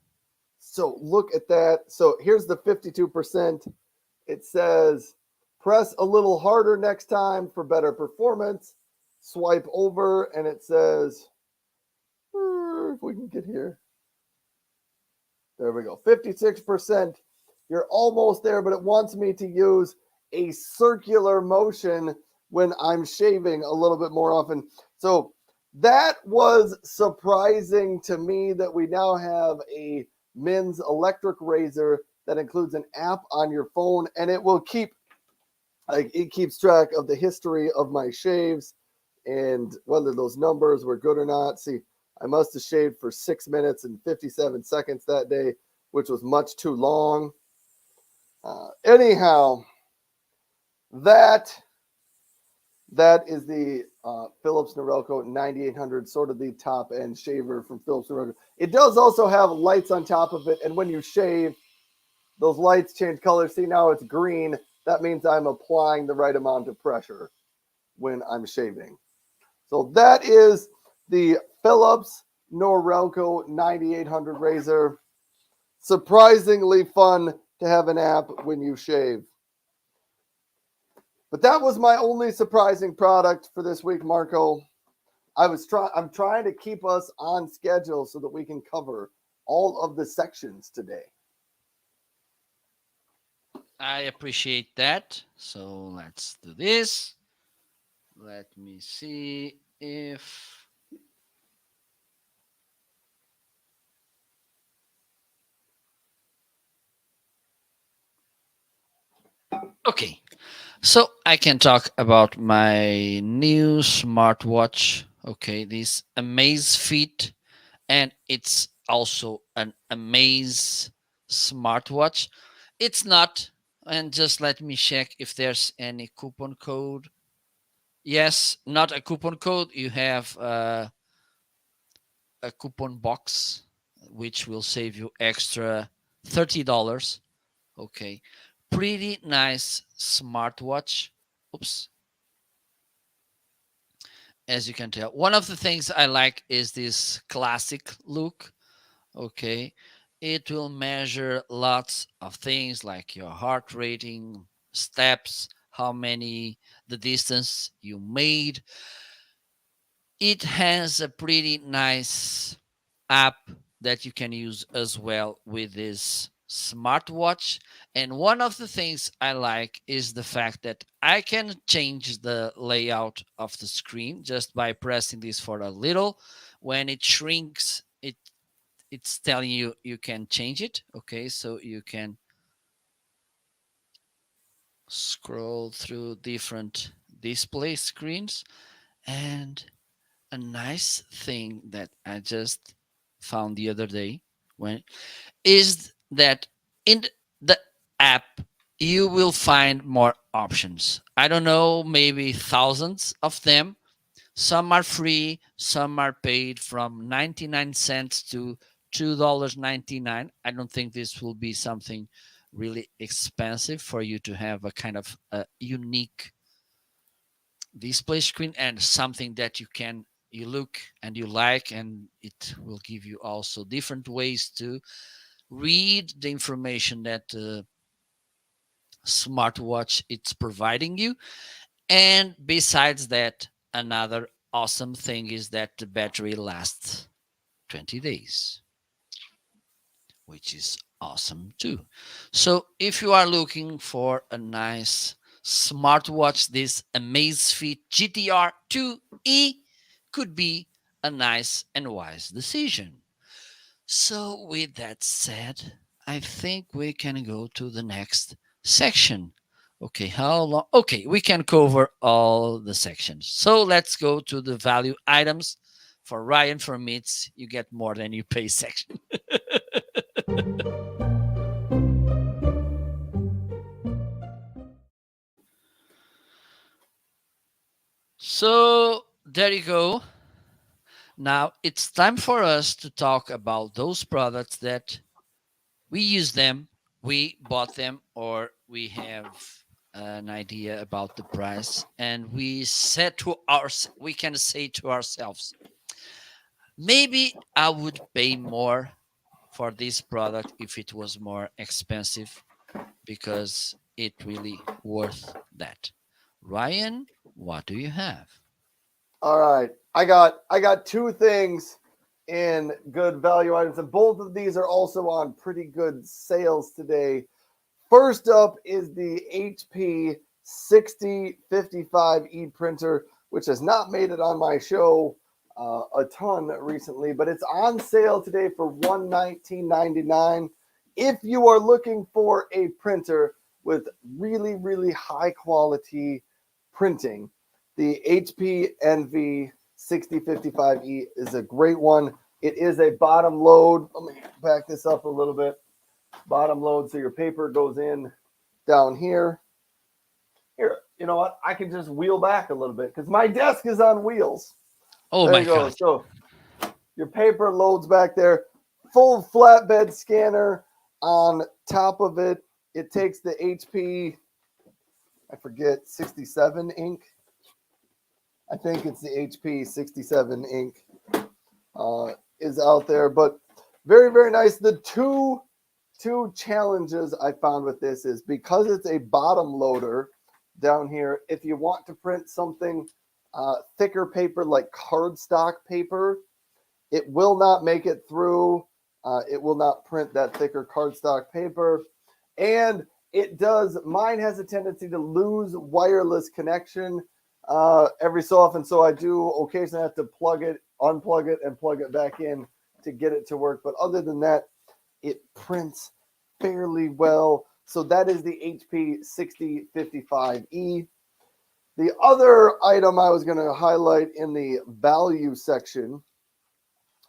Speaker 2: so look at that. So here's the 52%. It says press a little harder next time for better performance. Swipe over and it says, if we can get here. There we go. 56%. You're almost there, but it wants me to use a circular motion when I'm shaving a little bit more often. So that was surprising to me that we now have a men's electric razor that includes an app on your phone, and it will keep it keeps track of the history of my shaves and whether those numbers were good or not. See, I must have shaved for 6 minutes and 57 seconds that day, which was much too long. Anyhow, that is the Philips Norelco 9800, sort of the top end shaver from Philips Norelco. It does also have lights on top of it, and when you shave, those lights change color. See, now it's green. That means I'm applying the right amount of pressure when I'm shaving. So that is the Philips Norelco 9800 razor. Surprisingly fun to have an app when you shave. But that was my only surprising product for this week, Marco. I'm trying to keep us on schedule so that we can cover all of the sections today.
Speaker 1: I appreciate that. So let's do this. Let me see if. Okay. So I can talk about my new smartwatch. Okay. This Amaze Fit. And it's also an Amaze smartwatch. It's not. And just let me check if there's any coupon code. Yes, not a coupon code. You have a coupon box, which will save you extra $30. Okay. Pretty nice smartwatch. Oops. As you can tell, one of the things I like is this classic look. Okay. It will measure lots of things like your heart rating, steps, how many, the distance you made. It has a pretty nice app that you can use as well with this smartwatch. And one of the things I like is the fact that I can change the layout of the screen just by pressing this for a little. When it shrinks, it's telling you you can change it. Okay, so you can scroll through different display screens. And a nice thing that I just found the other day when is that in the app you will find more options. I don't know, maybe thousands of them. Some are free, some are paid from 99 cents to $2.99. I don't think this will be something really expensive for you to have a kind of a unique display screen and something that you look and you like, and it will give you also different ways to read the information that smartwatch it's providing you. And besides that, another awesome thing is that the battery lasts 20 days, which is awesome too. So if you are looking for a nice smartwatch, this Amazfit GTR 2E could be a nice and wise decision. So with that said, I think we can go to the next section. Okay, how long? Okay, we can cover all the sections. So let's go to the value items. For Ryan, for Meats, you get more than you pay section. So there you go. Now it's time for us to talk about those products that we use them, we bought them, or we have an idea about the price, and we can say to ourselves, maybe I would pay more for this product if it was more expensive because it really worth that. Ryan, what do you have?
Speaker 2: All right. I got two things in good value items, and both of these are also on pretty good sales today. First up is the HP 6055E printer, which has not made it on my show a ton recently, but it's on sale today for $119.99. If you are looking for a printer with really, really high quality printing, the HP Envy 6055E is a great one. It is a bottom load. Let me back this up a little bit. Bottom load, so your paper goes in down here. Here, you know what? I can just wheel back a little bit because my desk is on wheels.
Speaker 1: Oh
Speaker 2: There
Speaker 1: my
Speaker 2: you go.
Speaker 1: God.
Speaker 2: So your paper loads back there. Full flatbed scanner on top of it. It takes the HP, I forget, 67 ink. I think it's the HP 67 ink is out there, but very, very nice. The two challenges I found with this is because it's a bottom loader down here, if you want to print something thicker paper like cardstock paper, it will not make it through. It will not print that thicker cardstock paper. And it does, mine has a tendency to lose wireless connection every so often. So I do occasionally have to plug it, unplug it, and plug it back in to get it to work. But other than that, it prints fairly well. So that is the HP 6055E. The other item I was going to highlight in the value section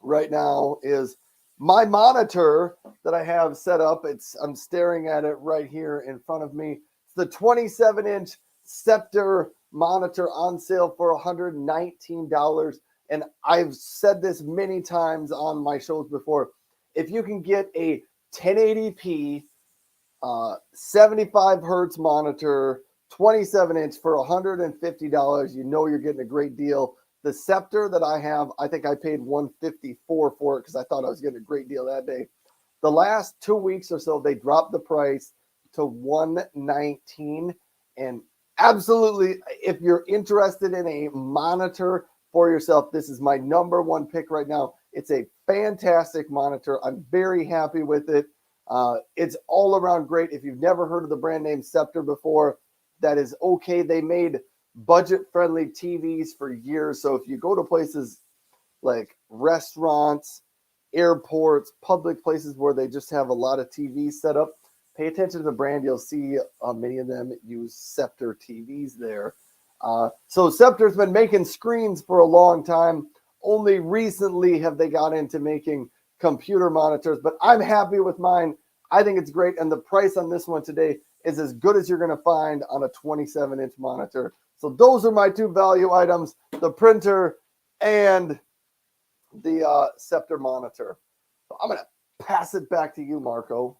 Speaker 2: right now is my monitor that I have set up. I'm staring at it right here in front of me. It's the 27-inch Scepter monitor on sale for $119. And I've said this many times on my shows before. If you can get a 1080p 75 hertz monitor, 27 inch for $150, you know you're getting a great deal. The Scepter that I have, I think I paid $154 for it because I thought I was getting a great deal that day. The last 2 weeks or so, they dropped the price to $119. And absolutely, if you're interested in a monitor for yourself, this is my number one pick right now. It's a fantastic monitor. I'm very happy with it. It's all around great. If you've never heard of the brand name Scepter before, that is okay. They made budget-friendly TVs for years. So if you go to places like restaurants, airports, public places where they just have a lot of TVs set up, pay attention to the brand. You'll see many of them use Scepter TVs there. So Scepter's been making screens for a long time. Only recently have they got into making computer monitors, but I'm happy with mine. I think it's great. And the price on this one today is as good as you're going to find on a 27-inch monitor. So those are my two value items, the printer and the Scepter monitor. So I'm going to pass it back to you, Marco.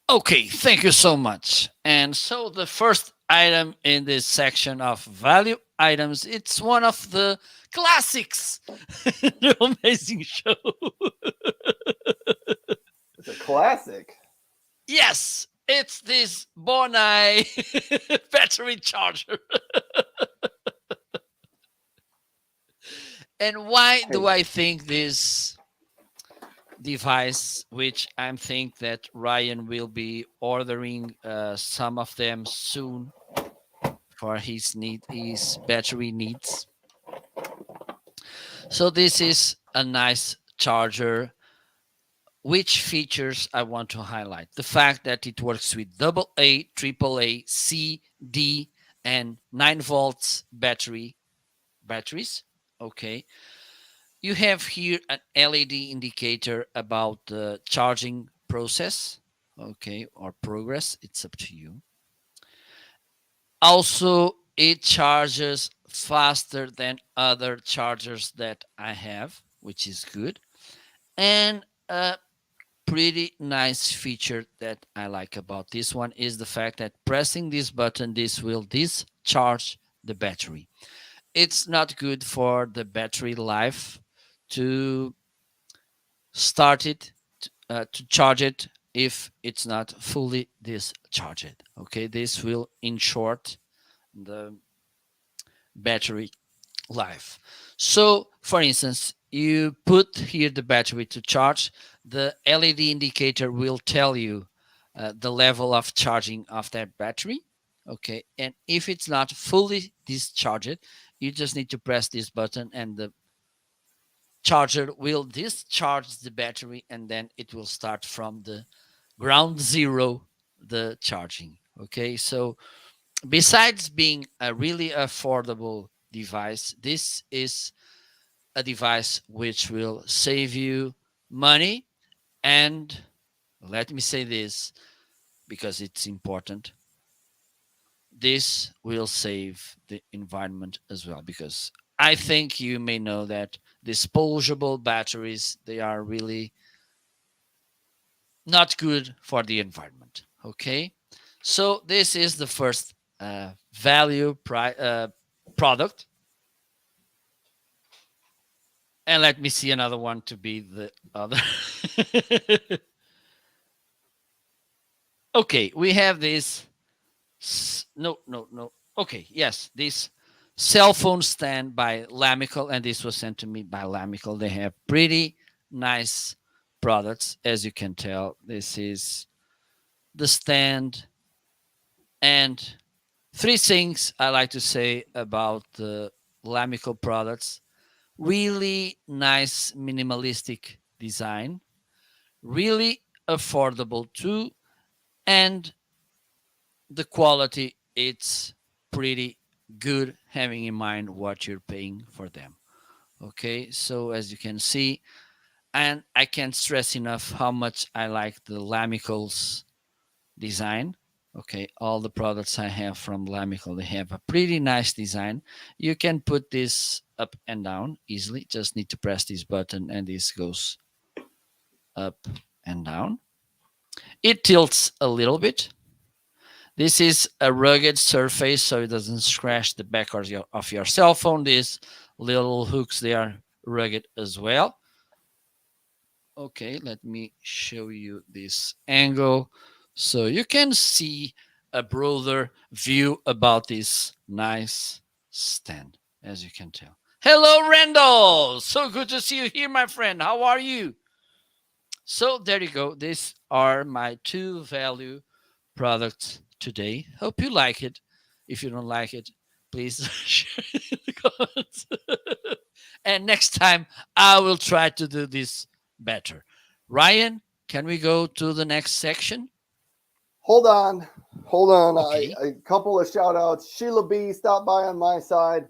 Speaker 1: Okay, thank you so much. And so the first item in this section of value items, it's one of the classics. The Amazing Show.
Speaker 2: It's a classic.
Speaker 1: Yes, it's this Bonai battery charger. And why do I think this device, which I think that Ryan will be ordering some of them soon for his battery needs. So this is a nice charger. Which features I want to highlight? The fact that it works with AA, AAA, C, D, and 9 volts batteries. Okay. You have here an LED indicator about the charging process, okay, or progress. It's up to you. Also, it charges faster than other chargers that I have. which is good. And a pretty nice feature that I like about this one is the fact that pressing this button, this will discharge the battery. It's not good for the battery life to start it, to charge it if it's not fully discharged. Okay, this will in short the battery life. So, for instance, you put here the battery to charge, the LED indicator will tell you the level of charging of that battery. Okay, and if it's not fully discharged, you just need to press this button and the charger will discharge the battery and then it will start from the ground zero the charging. Okay, so besides being a really affordable device, this is a device which will save you money. And let me say this because it's important, this will save the environment as well, because I think you may know that disposable batteries, they are really not good for the environment. Okay, so this is the first product. And let me see another one to be the other. Okay, we have this. No, no, no. Okay, yes, this cell phone stand by Lamical, and this was sent to me by Lamical. They have pretty nice products, as you can tell. This is the stand, and three things I like to say about the Lamical products: really nice minimalistic design, really affordable too, and the quality, it's pretty good, having in mind what you're paying for them. Okay, so as you can see, and I can't stress enough how much I like the Lamical's design. Okay, all the products I have from Lamical, they have a pretty nice design. You can put this up and down easily. Just need to press this button and this goes up and down. It tilts a little bit. This is a rugged surface, so it doesn't scratch the back of your cell phone. These little hooks, they are rugged as well. Okay, let me show you this angle so you can see a broader view about this nice stand, as you can tell. Hello, Randall. So good to see you here, my friend. How are you? So there you go. These are my two value products today. Hope you like it. If you don't like it, please share it in the comments. And next time, I will try to do this better. Ryan, can we go to the next section?
Speaker 2: Hold on. Hold on.
Speaker 1: Okay.
Speaker 2: A couple of shout outs. Sheila B stopped by on my side.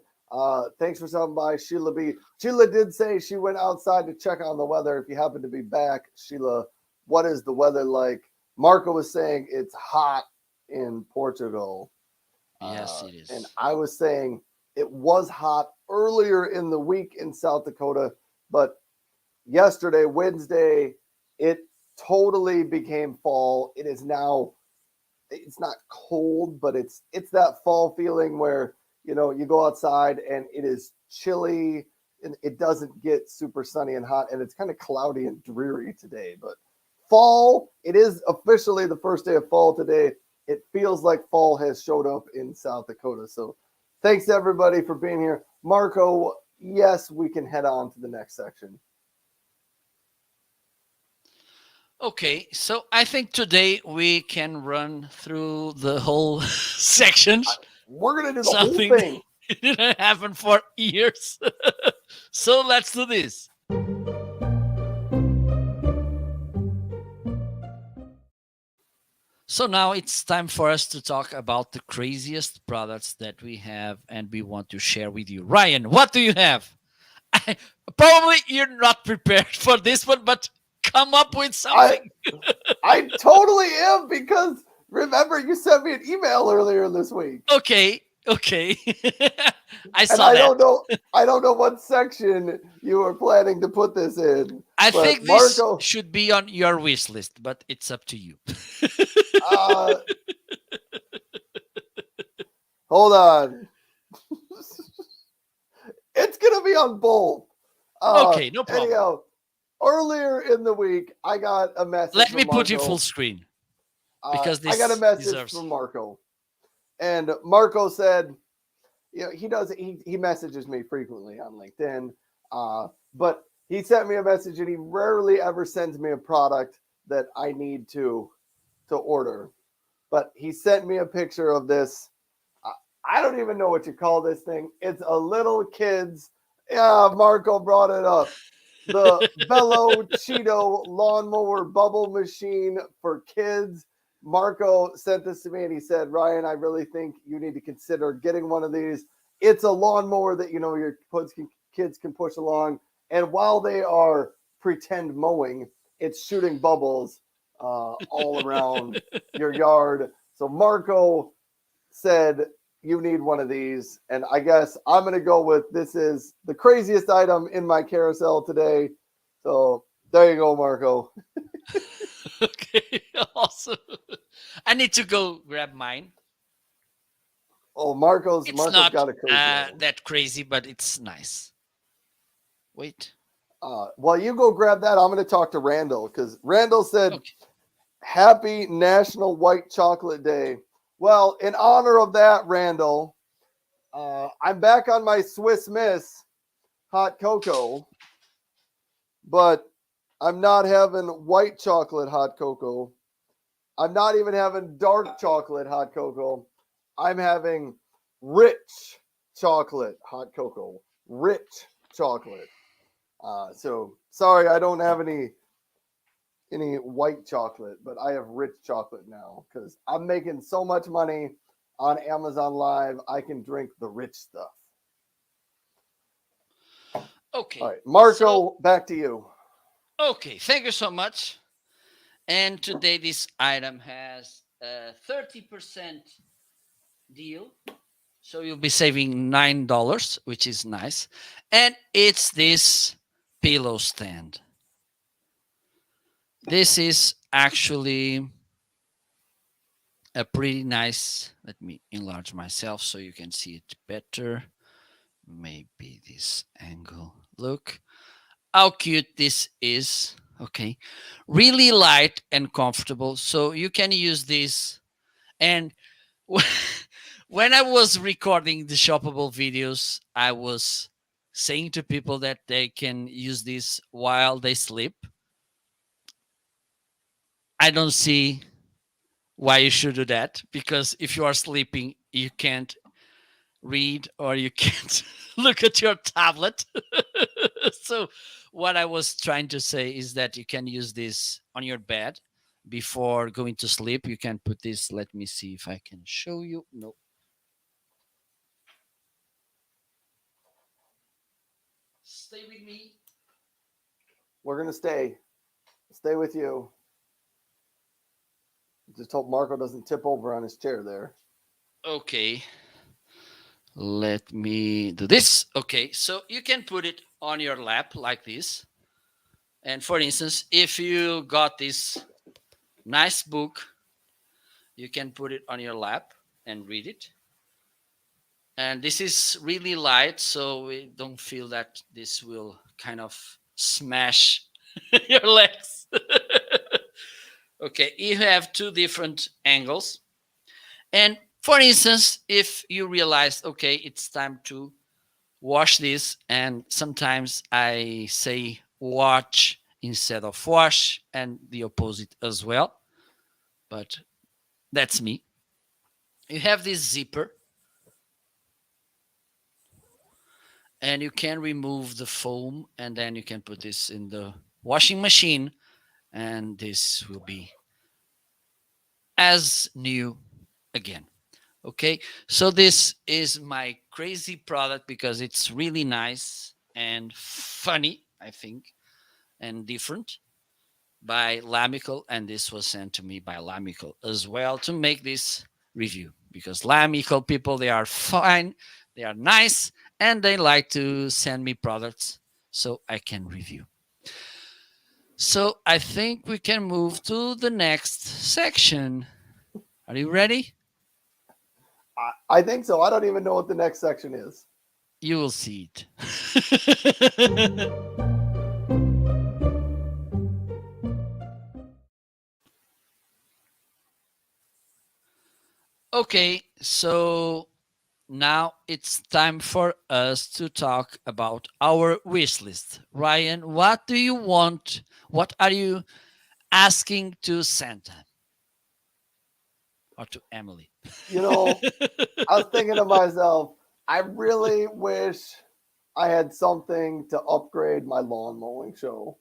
Speaker 2: Thanks for stopping by, Sheila B. Sheila did say she went outside to check on the weather. If you happen to be back, Sheila, what is the weather like? Marco was saying it's hot in Portugal.
Speaker 1: Yes, it is.
Speaker 2: And I was saying it was hot earlier in the week in South Dakota, but yesterday, Wednesday, it totally became fall. It is now, it's not cold, but it's that fall feeling where, you know, you go outside and it is chilly and it doesn't get super sunny and hot, and it's kind of cloudy and dreary today. But fall, it is officially the first day of fall today. It feels like fall has showed up in South Dakota. So thanks everybody for being here. Marco, yes, we can head on to the next section.
Speaker 1: Okay, so I think today we can run through the whole sections.
Speaker 2: We're going to do the
Speaker 1: Something
Speaker 2: whole thing.
Speaker 1: It didn't happen for years. So let's do this. So now it's time for us to talk about the craziest products that we have and we want to share with you. Ryan, what do you have? Probably you're not prepared for this one, but come up with something.
Speaker 2: I totally am, because remember you sent me an email earlier this week.
Speaker 1: Okay. I
Speaker 2: And
Speaker 1: saw that.
Speaker 2: I don't know what section you were planning to put this in,
Speaker 1: I
Speaker 2: but
Speaker 1: think this
Speaker 2: Marco,
Speaker 1: should be on your wish list, but it's up to you.
Speaker 2: uh, hold on. It's gonna be on both.
Speaker 1: Okay, no problem.
Speaker 2: Anyhow, earlier in the week, I got a message
Speaker 1: Let me
Speaker 2: from
Speaker 1: put you full
Speaker 2: Marco.
Speaker 1: screen because
Speaker 2: I got a
Speaker 1: this
Speaker 2: message
Speaker 1: deserves.
Speaker 2: from Marco, and Marco said, you know, he messages me frequently on LinkedIn, but he sent me a message, and he rarely ever sends me a product that I need to order. But he sent me a picture of this. Uh, I don't even know what you call this thing. It's a little kid's. Yeah, Marco brought it up. The Velo Cheeto lawnmower bubble machine for kids. Marco sent this to me and he said, Ryan, I really think you need to consider getting one of these. It's a lawnmower that, you know, your kids can push along. And while they are pretend mowing, it's shooting bubbles all around your yard. So Marco said, you need one of these. And I guess I'm going to go with this is the craziest item in my carousel today. So there you go, Marco.
Speaker 1: Okay, awesome. I need to go grab mine.
Speaker 2: Oh,
Speaker 1: It's
Speaker 2: Marco's
Speaker 1: not
Speaker 2: got a crazy item.
Speaker 1: that crazy, but it's nice. Wait.
Speaker 2: While you go grab that, I'm going to talk to Randall because Randall said,
Speaker 1: Okay.
Speaker 2: Happy National White Chocolate Day. Well, in honor of that, Randall, I'm back on my Swiss Miss hot cocoa, but I'm not having white chocolate hot cocoa. I'm not even having dark chocolate hot cocoa. I'm having rich chocolate hot cocoa. Rich chocolate. So sorry, I don't have any white chocolate, but I have rich chocolate now because I'm making so much money on Amazon Live. I can drink the rich stuff. All
Speaker 1: Okay.
Speaker 2: right,
Speaker 1: So,
Speaker 2: Marco, back to you.
Speaker 1: okay. Thank you so much. And today this item has a 30% deal. So you'll be saving $9, which is nice. And it's this pillow stand. This is actually a pretty nice. Let me enlarge myself so you can see it better. Maybe this angle. Look how cute this is. Okay. Really light and comfortable. So you can use this. And when I was recording the shoppable videos, I was saying to people that they can use this while they sleep. I don't see why you should do that because if you are sleeping, you can't read or you can't look at your tablet. So, what I was trying to say is that you can use this on your bed before going to sleep. You can put this. Let me see if I can show you. No. Stay with me.
Speaker 2: We're gonna stay with you. Just hope Marco doesn't tip over on his chair there.
Speaker 1: Okay. Let me do this. Okay. So you can put it on your lap like this. And for instance, if you got this nice book, you can put it on your lap and read it. And this is really light, so we don't feel that this will kind of smash your legs. Okay, you have two different angles. And for instance, if you realize, okay, it's time to wash this, and sometimes I say watch instead of wash, and the opposite as well, but that's me. You have this zipper, and you can remove the foam, and then you can put this in the washing machine, and this will be as new again. Okay, so this is my crazy product because it's really nice and funny, I think, and different by Lamical, and this was sent to me by Lamical as well to make this review because Lamical people, they are fine, They are nice and they like to send me products so I can review. So I think we can move to the next section. Are you ready?
Speaker 2: I think so. I don't even know what the next section is.
Speaker 1: You will see it. Okay, so now it's time for us to talk about our wish list. Ryan, what do you want? What are you asking to Santa or to Emily?
Speaker 2: You know, I was thinking to myself, I really wish I had something to upgrade my lawn mowing show.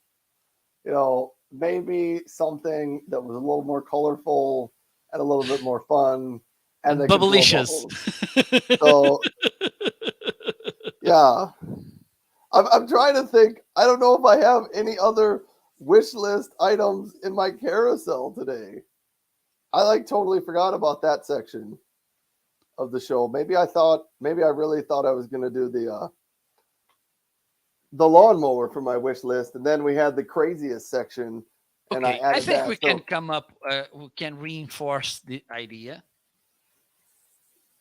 Speaker 2: Maybe something that was a little more colorful and a little bit more fun and
Speaker 1: And
Speaker 2: that could blow
Speaker 1: bubblicious.
Speaker 2: bubbles. So, yeah, I'm trying to think. I don't know if I have any other wish list items in my carousel today. I like totally forgot about that section of the show. Maybe I really thought I was going to do the lawnmower for my wish list, and then we had the craziest section, and I
Speaker 1: Okay, I
Speaker 2: added
Speaker 1: think we
Speaker 2: that.
Speaker 1: can
Speaker 2: So
Speaker 1: come up, we can reinforce the idea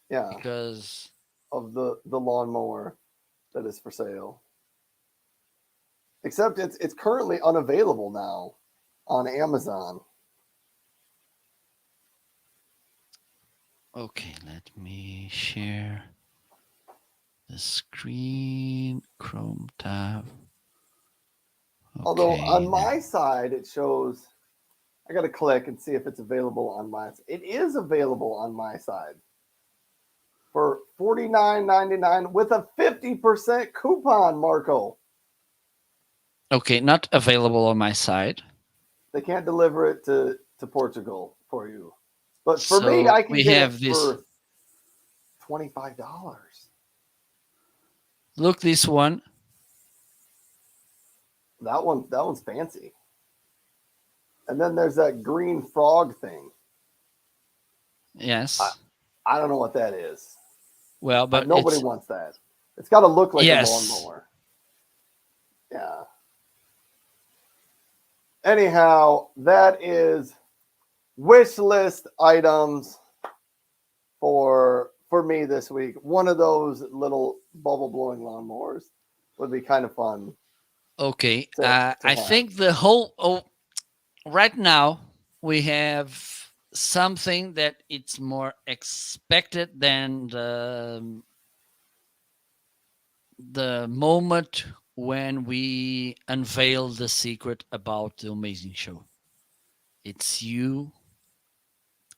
Speaker 2: yeah,
Speaker 1: because,
Speaker 2: of the lawnmower that is for sale. Except it's currently unavailable now on Amazon.
Speaker 1: okay, let me share the screen, Chrome tab.
Speaker 2: Although on
Speaker 1: Okay,
Speaker 2: my side it shows, I got to click and see if it's available on my. It is available on my side for $49.99 with a 50% coupon, Marco.
Speaker 1: okay, not available on my side.
Speaker 2: They can't deliver it to Portugal for you. But for me,
Speaker 1: So
Speaker 2: I can
Speaker 1: we
Speaker 2: get it
Speaker 1: have this.
Speaker 2: for $25.
Speaker 1: Look, this one.
Speaker 2: That one's fancy. And then there's that green frog thing. I,
Speaker 1: Yes.
Speaker 2: I don't know what that is.
Speaker 1: Well, but
Speaker 2: Nobody
Speaker 1: it's
Speaker 2: wants that. It's got to look like a
Speaker 1: yes.
Speaker 2: lawnmower. Yeah. Anyhow, that is wish list items for me this week. One of those little bubble blowing lawnmowers would be kind of fun
Speaker 1: Okay.
Speaker 2: to
Speaker 1: I
Speaker 2: have.
Speaker 1: think the whole. Oh, right now we have something that it's more expected than the moment when we unveil the secret about the amazing show. It's you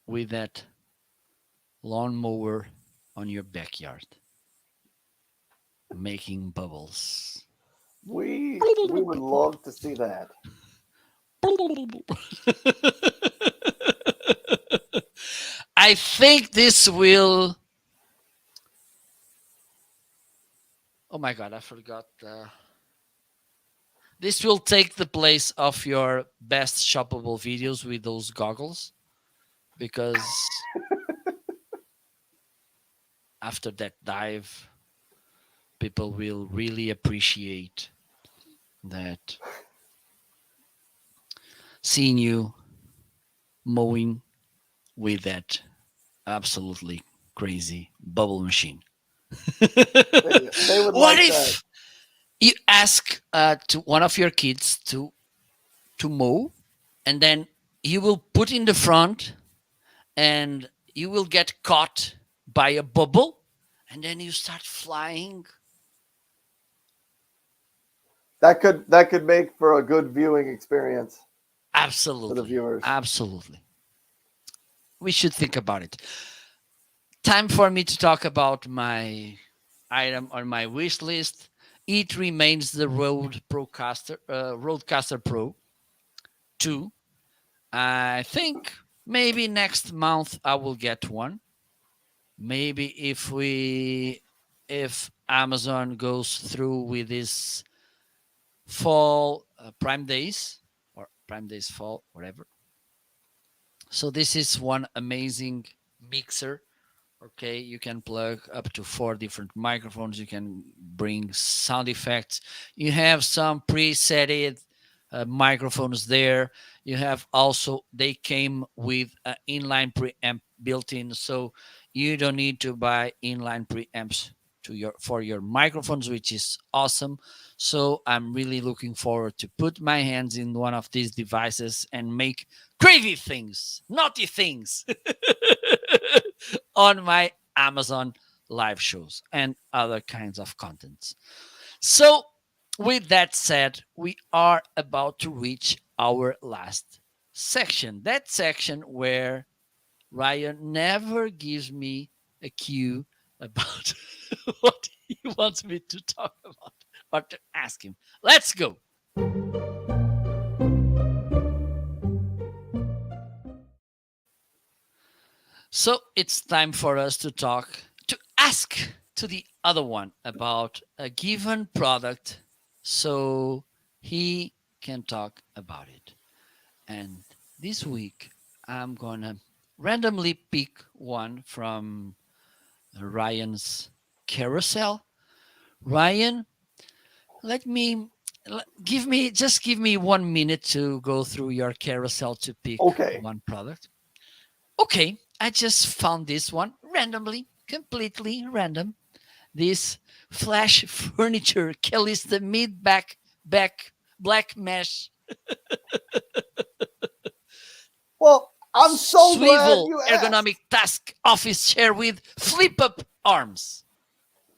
Speaker 1: with that lawnmower on your backyard making bubbles.
Speaker 2: We would love to see that.
Speaker 1: I think this will. Oh my god, I forgot. This will take the place of your best shoppable videos with those goggles because after that dive, people will really appreciate that seeing you mowing with that absolutely crazy bubble machine.
Speaker 2: They would
Speaker 1: What
Speaker 2: like that.
Speaker 1: if you ask to one of your kids to mow, and then you will put in the front, and you will get caught by a bubble, and then you start flying.
Speaker 2: That could make for a good viewing experience for the
Speaker 1: Absolutely,
Speaker 2: viewers.
Speaker 1: absolutely. We should think about it. Time for me to talk about my item on my wish list. It remains the Roadcaster Pro 2. I think maybe next month I will get one. Maybe if Amazon goes through with this fall Prime Days or Prime Days fall, whatever. So this is one amazing mixer Okay, you can plug up to four different microphones. You can bring sound effects. You have some preset microphones there. You have also, they came with an inline preamp built in, so you don't need to buy inline preamps to your for your microphones, which is awesome. So I'm really looking forward to put my hands in one of these devices and make crazy things, naughty things on my Amazon live shows and other kinds of contents. So, with that said, we are about to reach our last section. That section where Ryan never gives me a cue about what he wants me to talk about or to ask him. Let's go. So it's time for us to talk, to ask to the other one about a given product so he can talk about it. And this week, I'm going to randomly pick one from Ryan's carousel. Ryan, let me give me 1 minute to go through your carousel to pick
Speaker 2: Okay.
Speaker 1: one product. Okay, I just found this one randomly, completely random. This flash furniture Calista mid back black mesh
Speaker 2: Well, I'm so glad
Speaker 1: swivel
Speaker 2: you
Speaker 1: ergonomic
Speaker 2: asked.
Speaker 1: task office chair with flip up arms.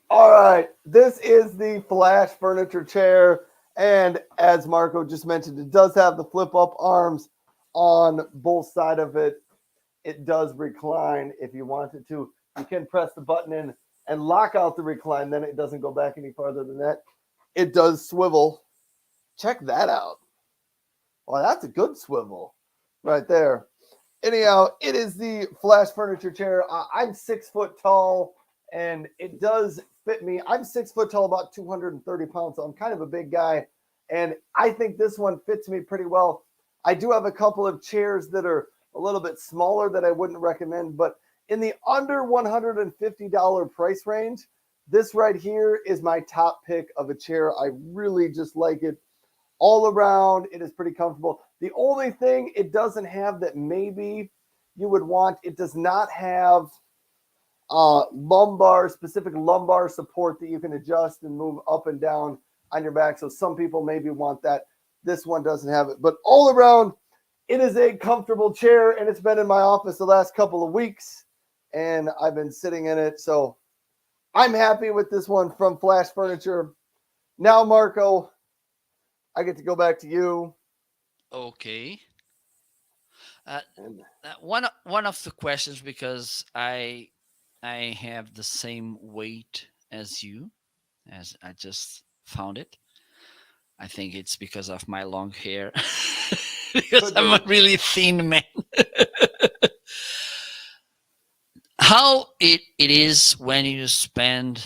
Speaker 2: All right, this is the Flash furniture chair, and as Marco just mentioned, it does have the flip up arms on both side of it. It does recline if you wanted to. You can press the button in and lock out the recline, then it doesn't go back any farther than that. It does swivel. Check that out. Well, that's a good swivel right there. Anyhow, it is the Flash furniture chair. I'm 6 foot tall, and it does fit me. I'm 6 foot tall, about 230 pounds, so I'm kind of a big guy, and I think this one fits me pretty well. I do have a couple of chairs that are a little bit smaller that I wouldn't recommend, but in the under $150 price range, this right here is my top pick of a chair. I really just like it all around. It is pretty comfortable. The only thing it doesn't have that maybe you would want, it does not have specific lumbar support that you can adjust and move up and down on your back. So some people maybe want that. This one doesn't have it. But all around, it is a comfortable chair, and it's been in my office the last couple of weeks, and I've been sitting in it. So I'm happy with this one from Flash Furniture. Now, Marco, I get to go back to you.
Speaker 1: Okay. Uh,
Speaker 2: And
Speaker 1: one of the questions, because I have the same weight as you, as I just found it. I think it's because of my long hair, because
Speaker 2: could
Speaker 1: I'm a
Speaker 2: be.
Speaker 1: really thin man. How it is when you spend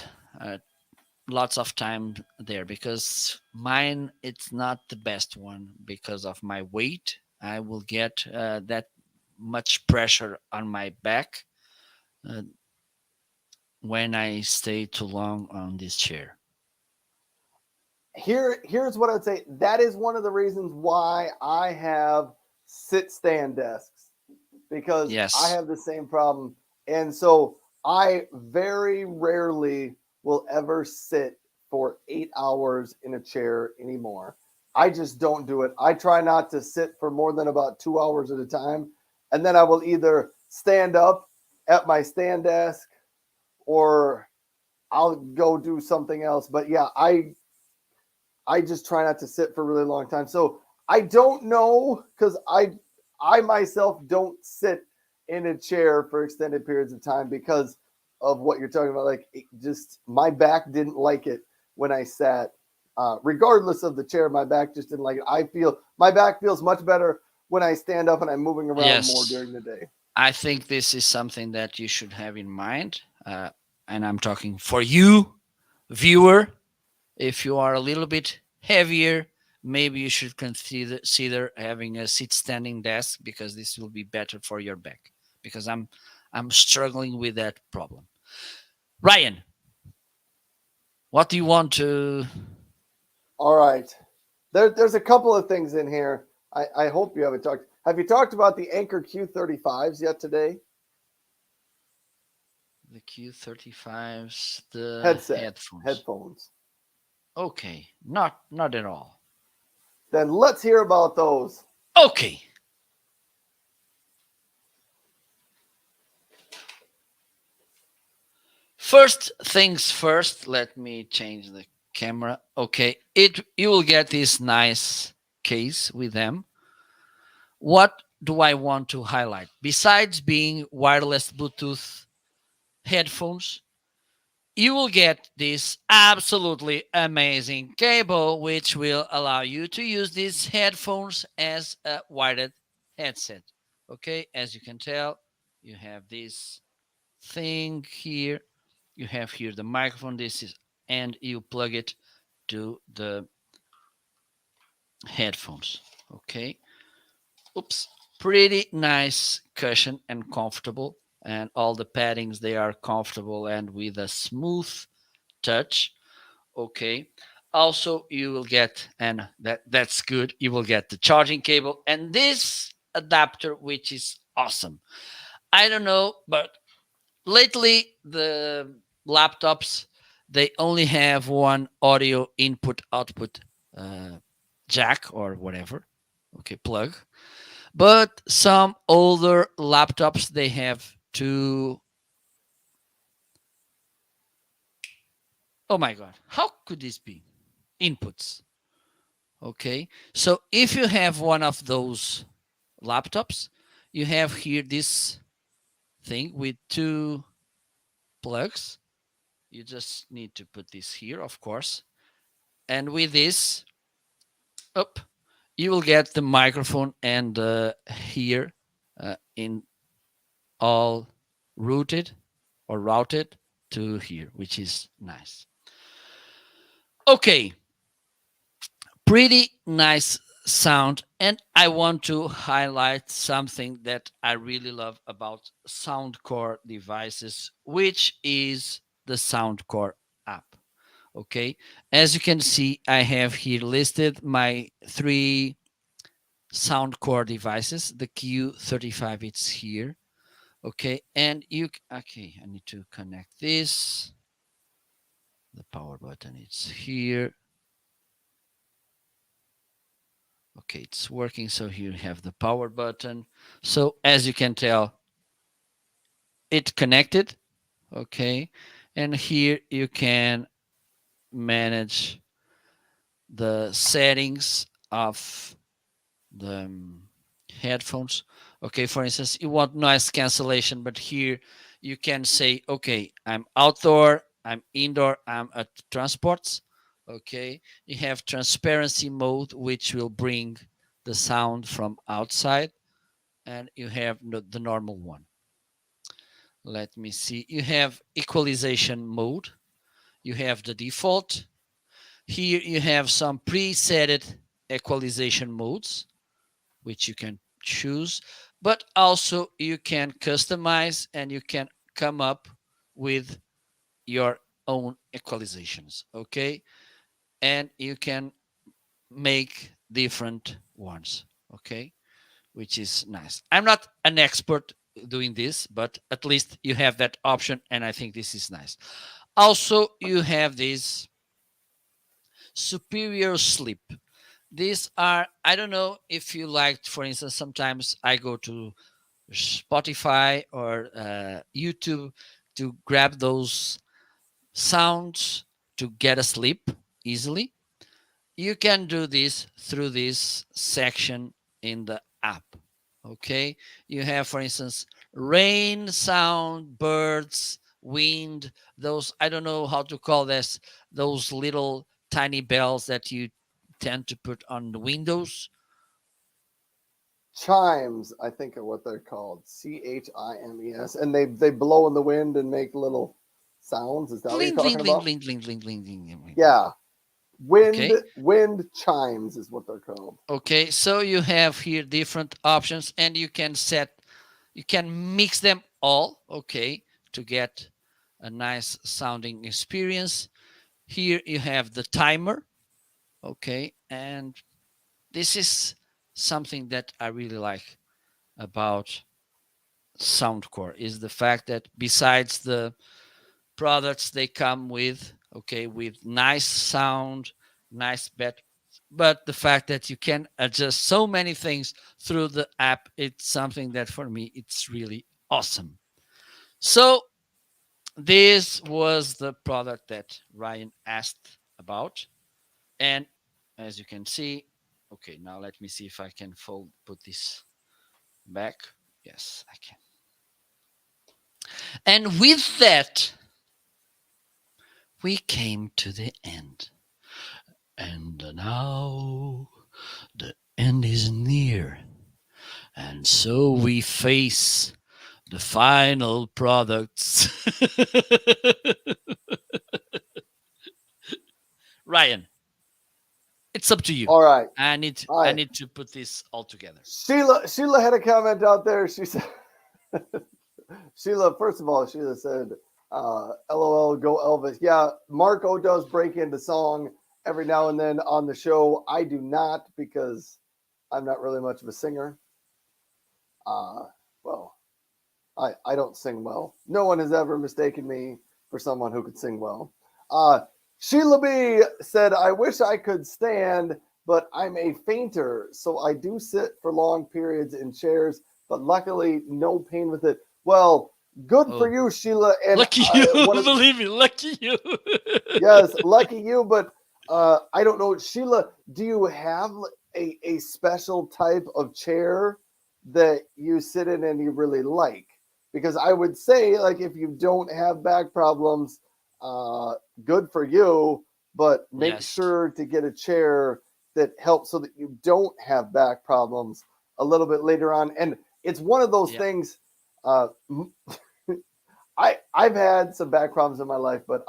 Speaker 1: lots of time there, because mine it's not the best one because of my weight. I will get that much pressure on my back uh, when I stay too long on this chair.
Speaker 2: Here's what I'd say. That is one of the reasons why I have sit stand desks, because I
Speaker 1: Yes.
Speaker 2: have the same problem. And so I very rarely will ever sit for 8 hours in a chair anymore. I just don't do it. I try not to sit for more than about 2 hours at a time. And then I will either stand up at my stand desk or I'll go do something else. But yeah, I just try not to sit for a really long time. So I don't know, because I myself don't sit in a chair for extended periods of time because of what you're talking about. Like, it just my back didn't like it when I sat. Regardless of the chair, my back just didn't like it. I feel my back feels much better when I stand up and I'm moving around more
Speaker 1: Yes.
Speaker 2: during the day.
Speaker 1: I think this is something that you should have in mind. And I'm talking for you, viewer. If you are a little bit heavier, maybe you should consider having a sit standing desk, because this will be better for your back. Because I'm struggling with that problem. Ryan, what do you want to?
Speaker 2: All right. There's a couple of things in here. I hope you haven't talked. Have you talked about the Anchor Q35s yet today?
Speaker 1: The Q35s, the
Speaker 2: Headset,
Speaker 1: headphones.
Speaker 2: headphones.
Speaker 1: Okay, not at all.
Speaker 2: Then let's hear about those.
Speaker 1: Okay. First things first, let me change the camera. Okay, it you will get this nice case with them. What do I want to highlight? Besides being wireless Bluetooth headphones, you will get this absolutely amazing cable, which will allow you to use these headphones as a wired headset. Okay, as you can tell, you have this thing here. You have here the microphone. This is, and you plug it to the headphones. Okay, oops, pretty nice cushion and comfortable, and all the paddings they are comfortable and with a smooth touch. Okay, also you will get, and that's good, you will get the charging cable and this adapter, which is awesome. I don't know, but lately the laptops, they only have one audio input output uh, jack or whatever, okay, plug. But some older laptops, they have two. Oh my god, how could this be inputs? Okay, so if you have one of those laptops, you have here this thing with two plugs. You just need to put this here, of course, and with this up, you will get the microphone and here in all routed or routed to here, which is nice. Okay, pretty nice sound. And I want to highlight something that I really love about Soundcore devices, which is the Soundcore app. Okay, as you can see, I have here listed my three Soundcore devices. The Q35, it's here. Okay, and okay, I need to connect this. The power button, it's here. Okay, it's working. So here you have the power button. So as you can tell, it connected. Okay, and here you can manage the settings of the headphones. Okay, for instance, you want noise cancellation, but here you can say, okay, I'm outdoor, I'm indoor, I'm at transports. Okay, you have transparency mode, which will bring the sound from outside, and you have the normal one. Let me see. You have equalization mode. You have the default. Here you have some preset equalization modes, which you can choose, but also you can customize and you can come up with your own equalizations. Okay, and you can make different ones. Okay, which is nice. I'm not an expert doing this, but at least you have that option, and I think this is nice. Also, you have this superior sleep. These are, I don't know if you liked, for instance, sometimes I go to Spotify or YouTube to grab those sounds to get asleep easily. You can do this through this section in the app. Okay, you have, for instance, rain sound, birds, wind, those, I don't know how to call this, those little tiny bells that you tend to put on the windows.
Speaker 2: Chimes, I think are what they're called. CHIMES. And they blow in the wind and make little sounds. Is that what you're
Speaker 1: Bling, bling,
Speaker 2: talking
Speaker 1: bling,
Speaker 2: about?
Speaker 1: bling, bling, bling, bling, bling, bling.
Speaker 2: Yeah. Wind
Speaker 1: Okay.
Speaker 2: wind chimes is what they're called.
Speaker 1: Okay, so you have here different options, and you can set, you can mix them all, okay, to get a nice sounding experience. Here you have the timer, okay, and this is something that I really like about Soundcore is the fact that besides the products they come with, okay, with nice sound, nice bet, but the fact that you can adjust so many things through the app, it's something that for me it's really awesome. So this was the product that Ryan asked about, and as you can see, okay, now let me see if I can put this back. Yes, I can. And with that, we came to the end. And now the end is near. And so we face the final products. Ryan, it's up to you.
Speaker 2: All right. All
Speaker 1: I
Speaker 2: right.
Speaker 1: need to put this all together.
Speaker 2: Sheila had a comment out there. She said, Sheila, first of all, Sheila said, LOL, go Elvis. Yeah, Marco does break into song every now and then on the show. I do not because I'm not really much of a singer. Well, I don't sing well. No one has ever mistaken me for someone who could sing well. Sheila B said, I wish I could stand, but I'm a fainter, so I do sit for long periods in chairs, but luckily no pain with it. Well, good for
Speaker 1: Oh,
Speaker 2: you, Sheila. And
Speaker 1: lucky you.
Speaker 2: one of
Speaker 1: Believe me, lucky you.
Speaker 2: yes, lucky you. But I don't know, Sheila. Do you have a special type of chair that you sit in and you really like? Because I would say, like, if you don't have back problems, uh, good for you. But make
Speaker 1: Yes.
Speaker 2: sure to get a chair that helps so that you don't have back problems a little bit later on. And it's one of those
Speaker 1: Yeah.
Speaker 2: things. Uh, I've had some back problems in my life, but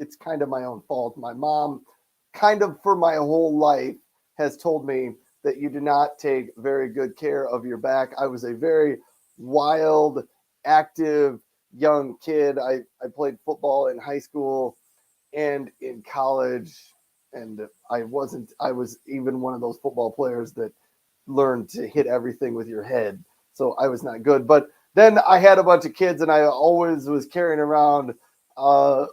Speaker 2: it's kind of my own fault. My mom, kind of for my whole life, has told me that you do not take very good care of your back. I was a very wild, active young kid. I played football in high school and in college, and I was even one of those football players that learned to hit everything with your head. So I was not good. But then I had a bunch of kids, and I always was carrying around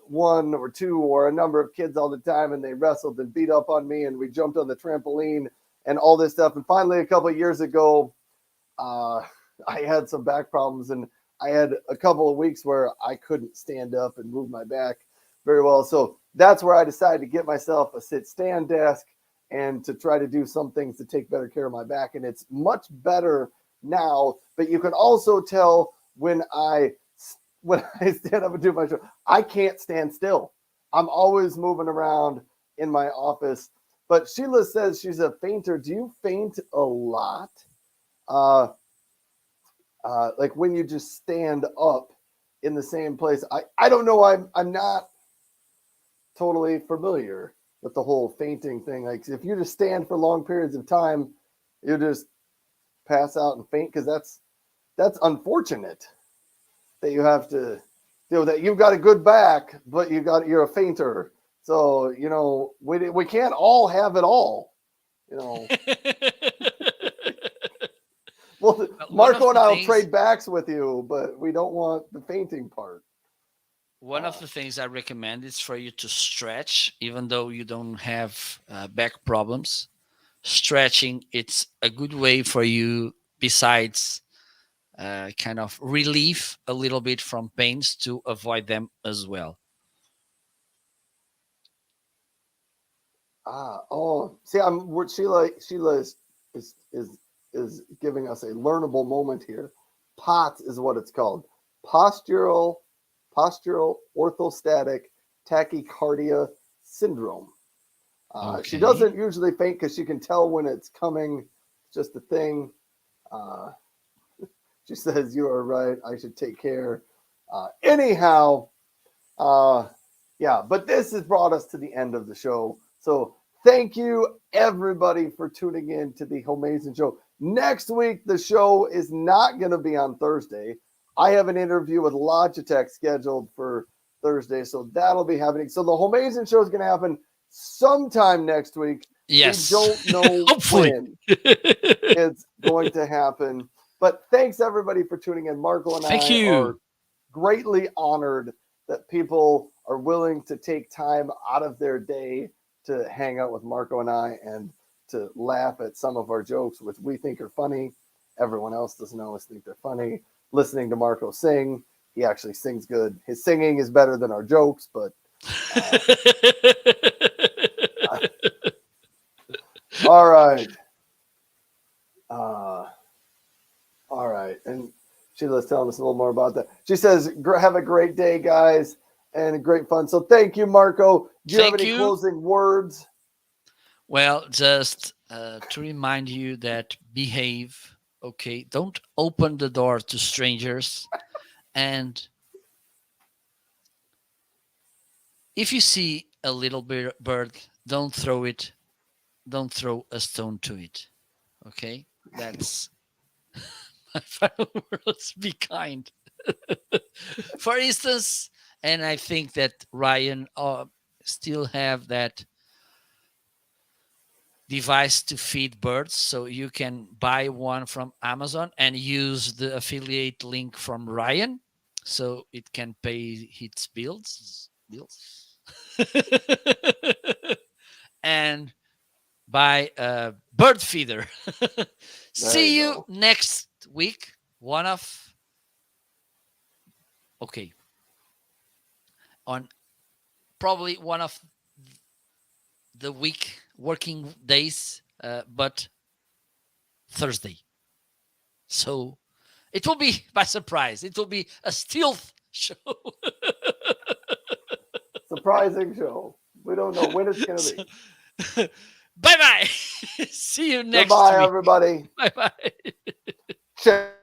Speaker 2: one or two or a number of kids all the time, and they wrestled and beat up on me, and we jumped on the trampoline and all this stuff. And finally, a couple of years ago, uh, I had some back problems, and I had a couple of weeks where I couldn't stand up and move my back very well. So that's where I decided to get myself a sit stand desk and to try to do some things to take better care of my back. And it's much better now. But you can also tell when I stand up and do my show, I can't stand still. I'm always moving around in my office. But Sheila says she's a fainter. Do you faint a lot? Uh, like when you just stand up in the same place. I don't know. I'm not totally familiar with the whole fainting thing. Like if you just stand for long periods of time, you just pass out and faint because that's unfortunate that you have to that you've got a good back, but you're a fainter. So we can't all have it all. You know, well,
Speaker 1: Well,
Speaker 2: Marco and I'll trade backs with you, but we don't want the fainting part.
Speaker 1: one of the things I recommend is for you to stretch, even though you don't have back problems. Stretching, it's a good way for you, besides kind of relief a little bit from pains, to avoid them as well.
Speaker 2: See, Sheila is giving us a learnable moment here. POTS is what it's called. Postural orthostatic tachycardia syndrome. She
Speaker 1: Okay.
Speaker 2: doesn't usually faint because she can tell when it's coming. It's just a thing. Uh, she says, "You are right. I should take care." Anyhow, uh, yeah, but this has brought us to the end of the show. So thank you, everybody, for tuning in to the Homeazin Show. Next week, the show is not going to be on Thursday. I have an interview with Logitech scheduled for Thursday, so that'll be happening. So the Homeazin Show is going to happen sometime next week.
Speaker 1: Yes.
Speaker 2: We don't know
Speaker 1: Hopefully.
Speaker 2: when it's going to happen. But thanks everybody for tuning in. Marco and
Speaker 1: Thank
Speaker 2: I
Speaker 1: you.
Speaker 2: are greatly honored that people are willing to take time out of their day to hang out with Marco and I and to laugh at some of our jokes, which we think are funny. Everyone else doesn't always think they're funny. Listening to Marco sing, he actually sings good. His singing is better than our jokes, but all right. All right. And Sheila's telling us a little more about that. She says, have a great day, guys, and great fun. So thank you, Marco. Do you have
Speaker 1: Thank
Speaker 2: any
Speaker 1: you.
Speaker 2: closing words?
Speaker 1: Well, just to remind you that behave, okay? Don't open the door to strangers. And if you see a little bird, don't throw it. Don't throw a stone to it. Okay? That's my final words. Be kind. For instance, and I think that Ryan still have that device to feed birds, so you can buy one from Amazon and use the affiliate link from Ryan, so it can pay its bills. And buy a bird feeder. See you
Speaker 2: go.
Speaker 1: next week. On probably one of the week working days, but Thursday. So it will be by surprise. It will be a stealth show.
Speaker 2: Surprising show. We don't know when it's going to be.
Speaker 1: Bye bye. See you next
Speaker 2: Goodbye,
Speaker 1: week.
Speaker 2: everybody.
Speaker 1: Bye bye.
Speaker 2: Check.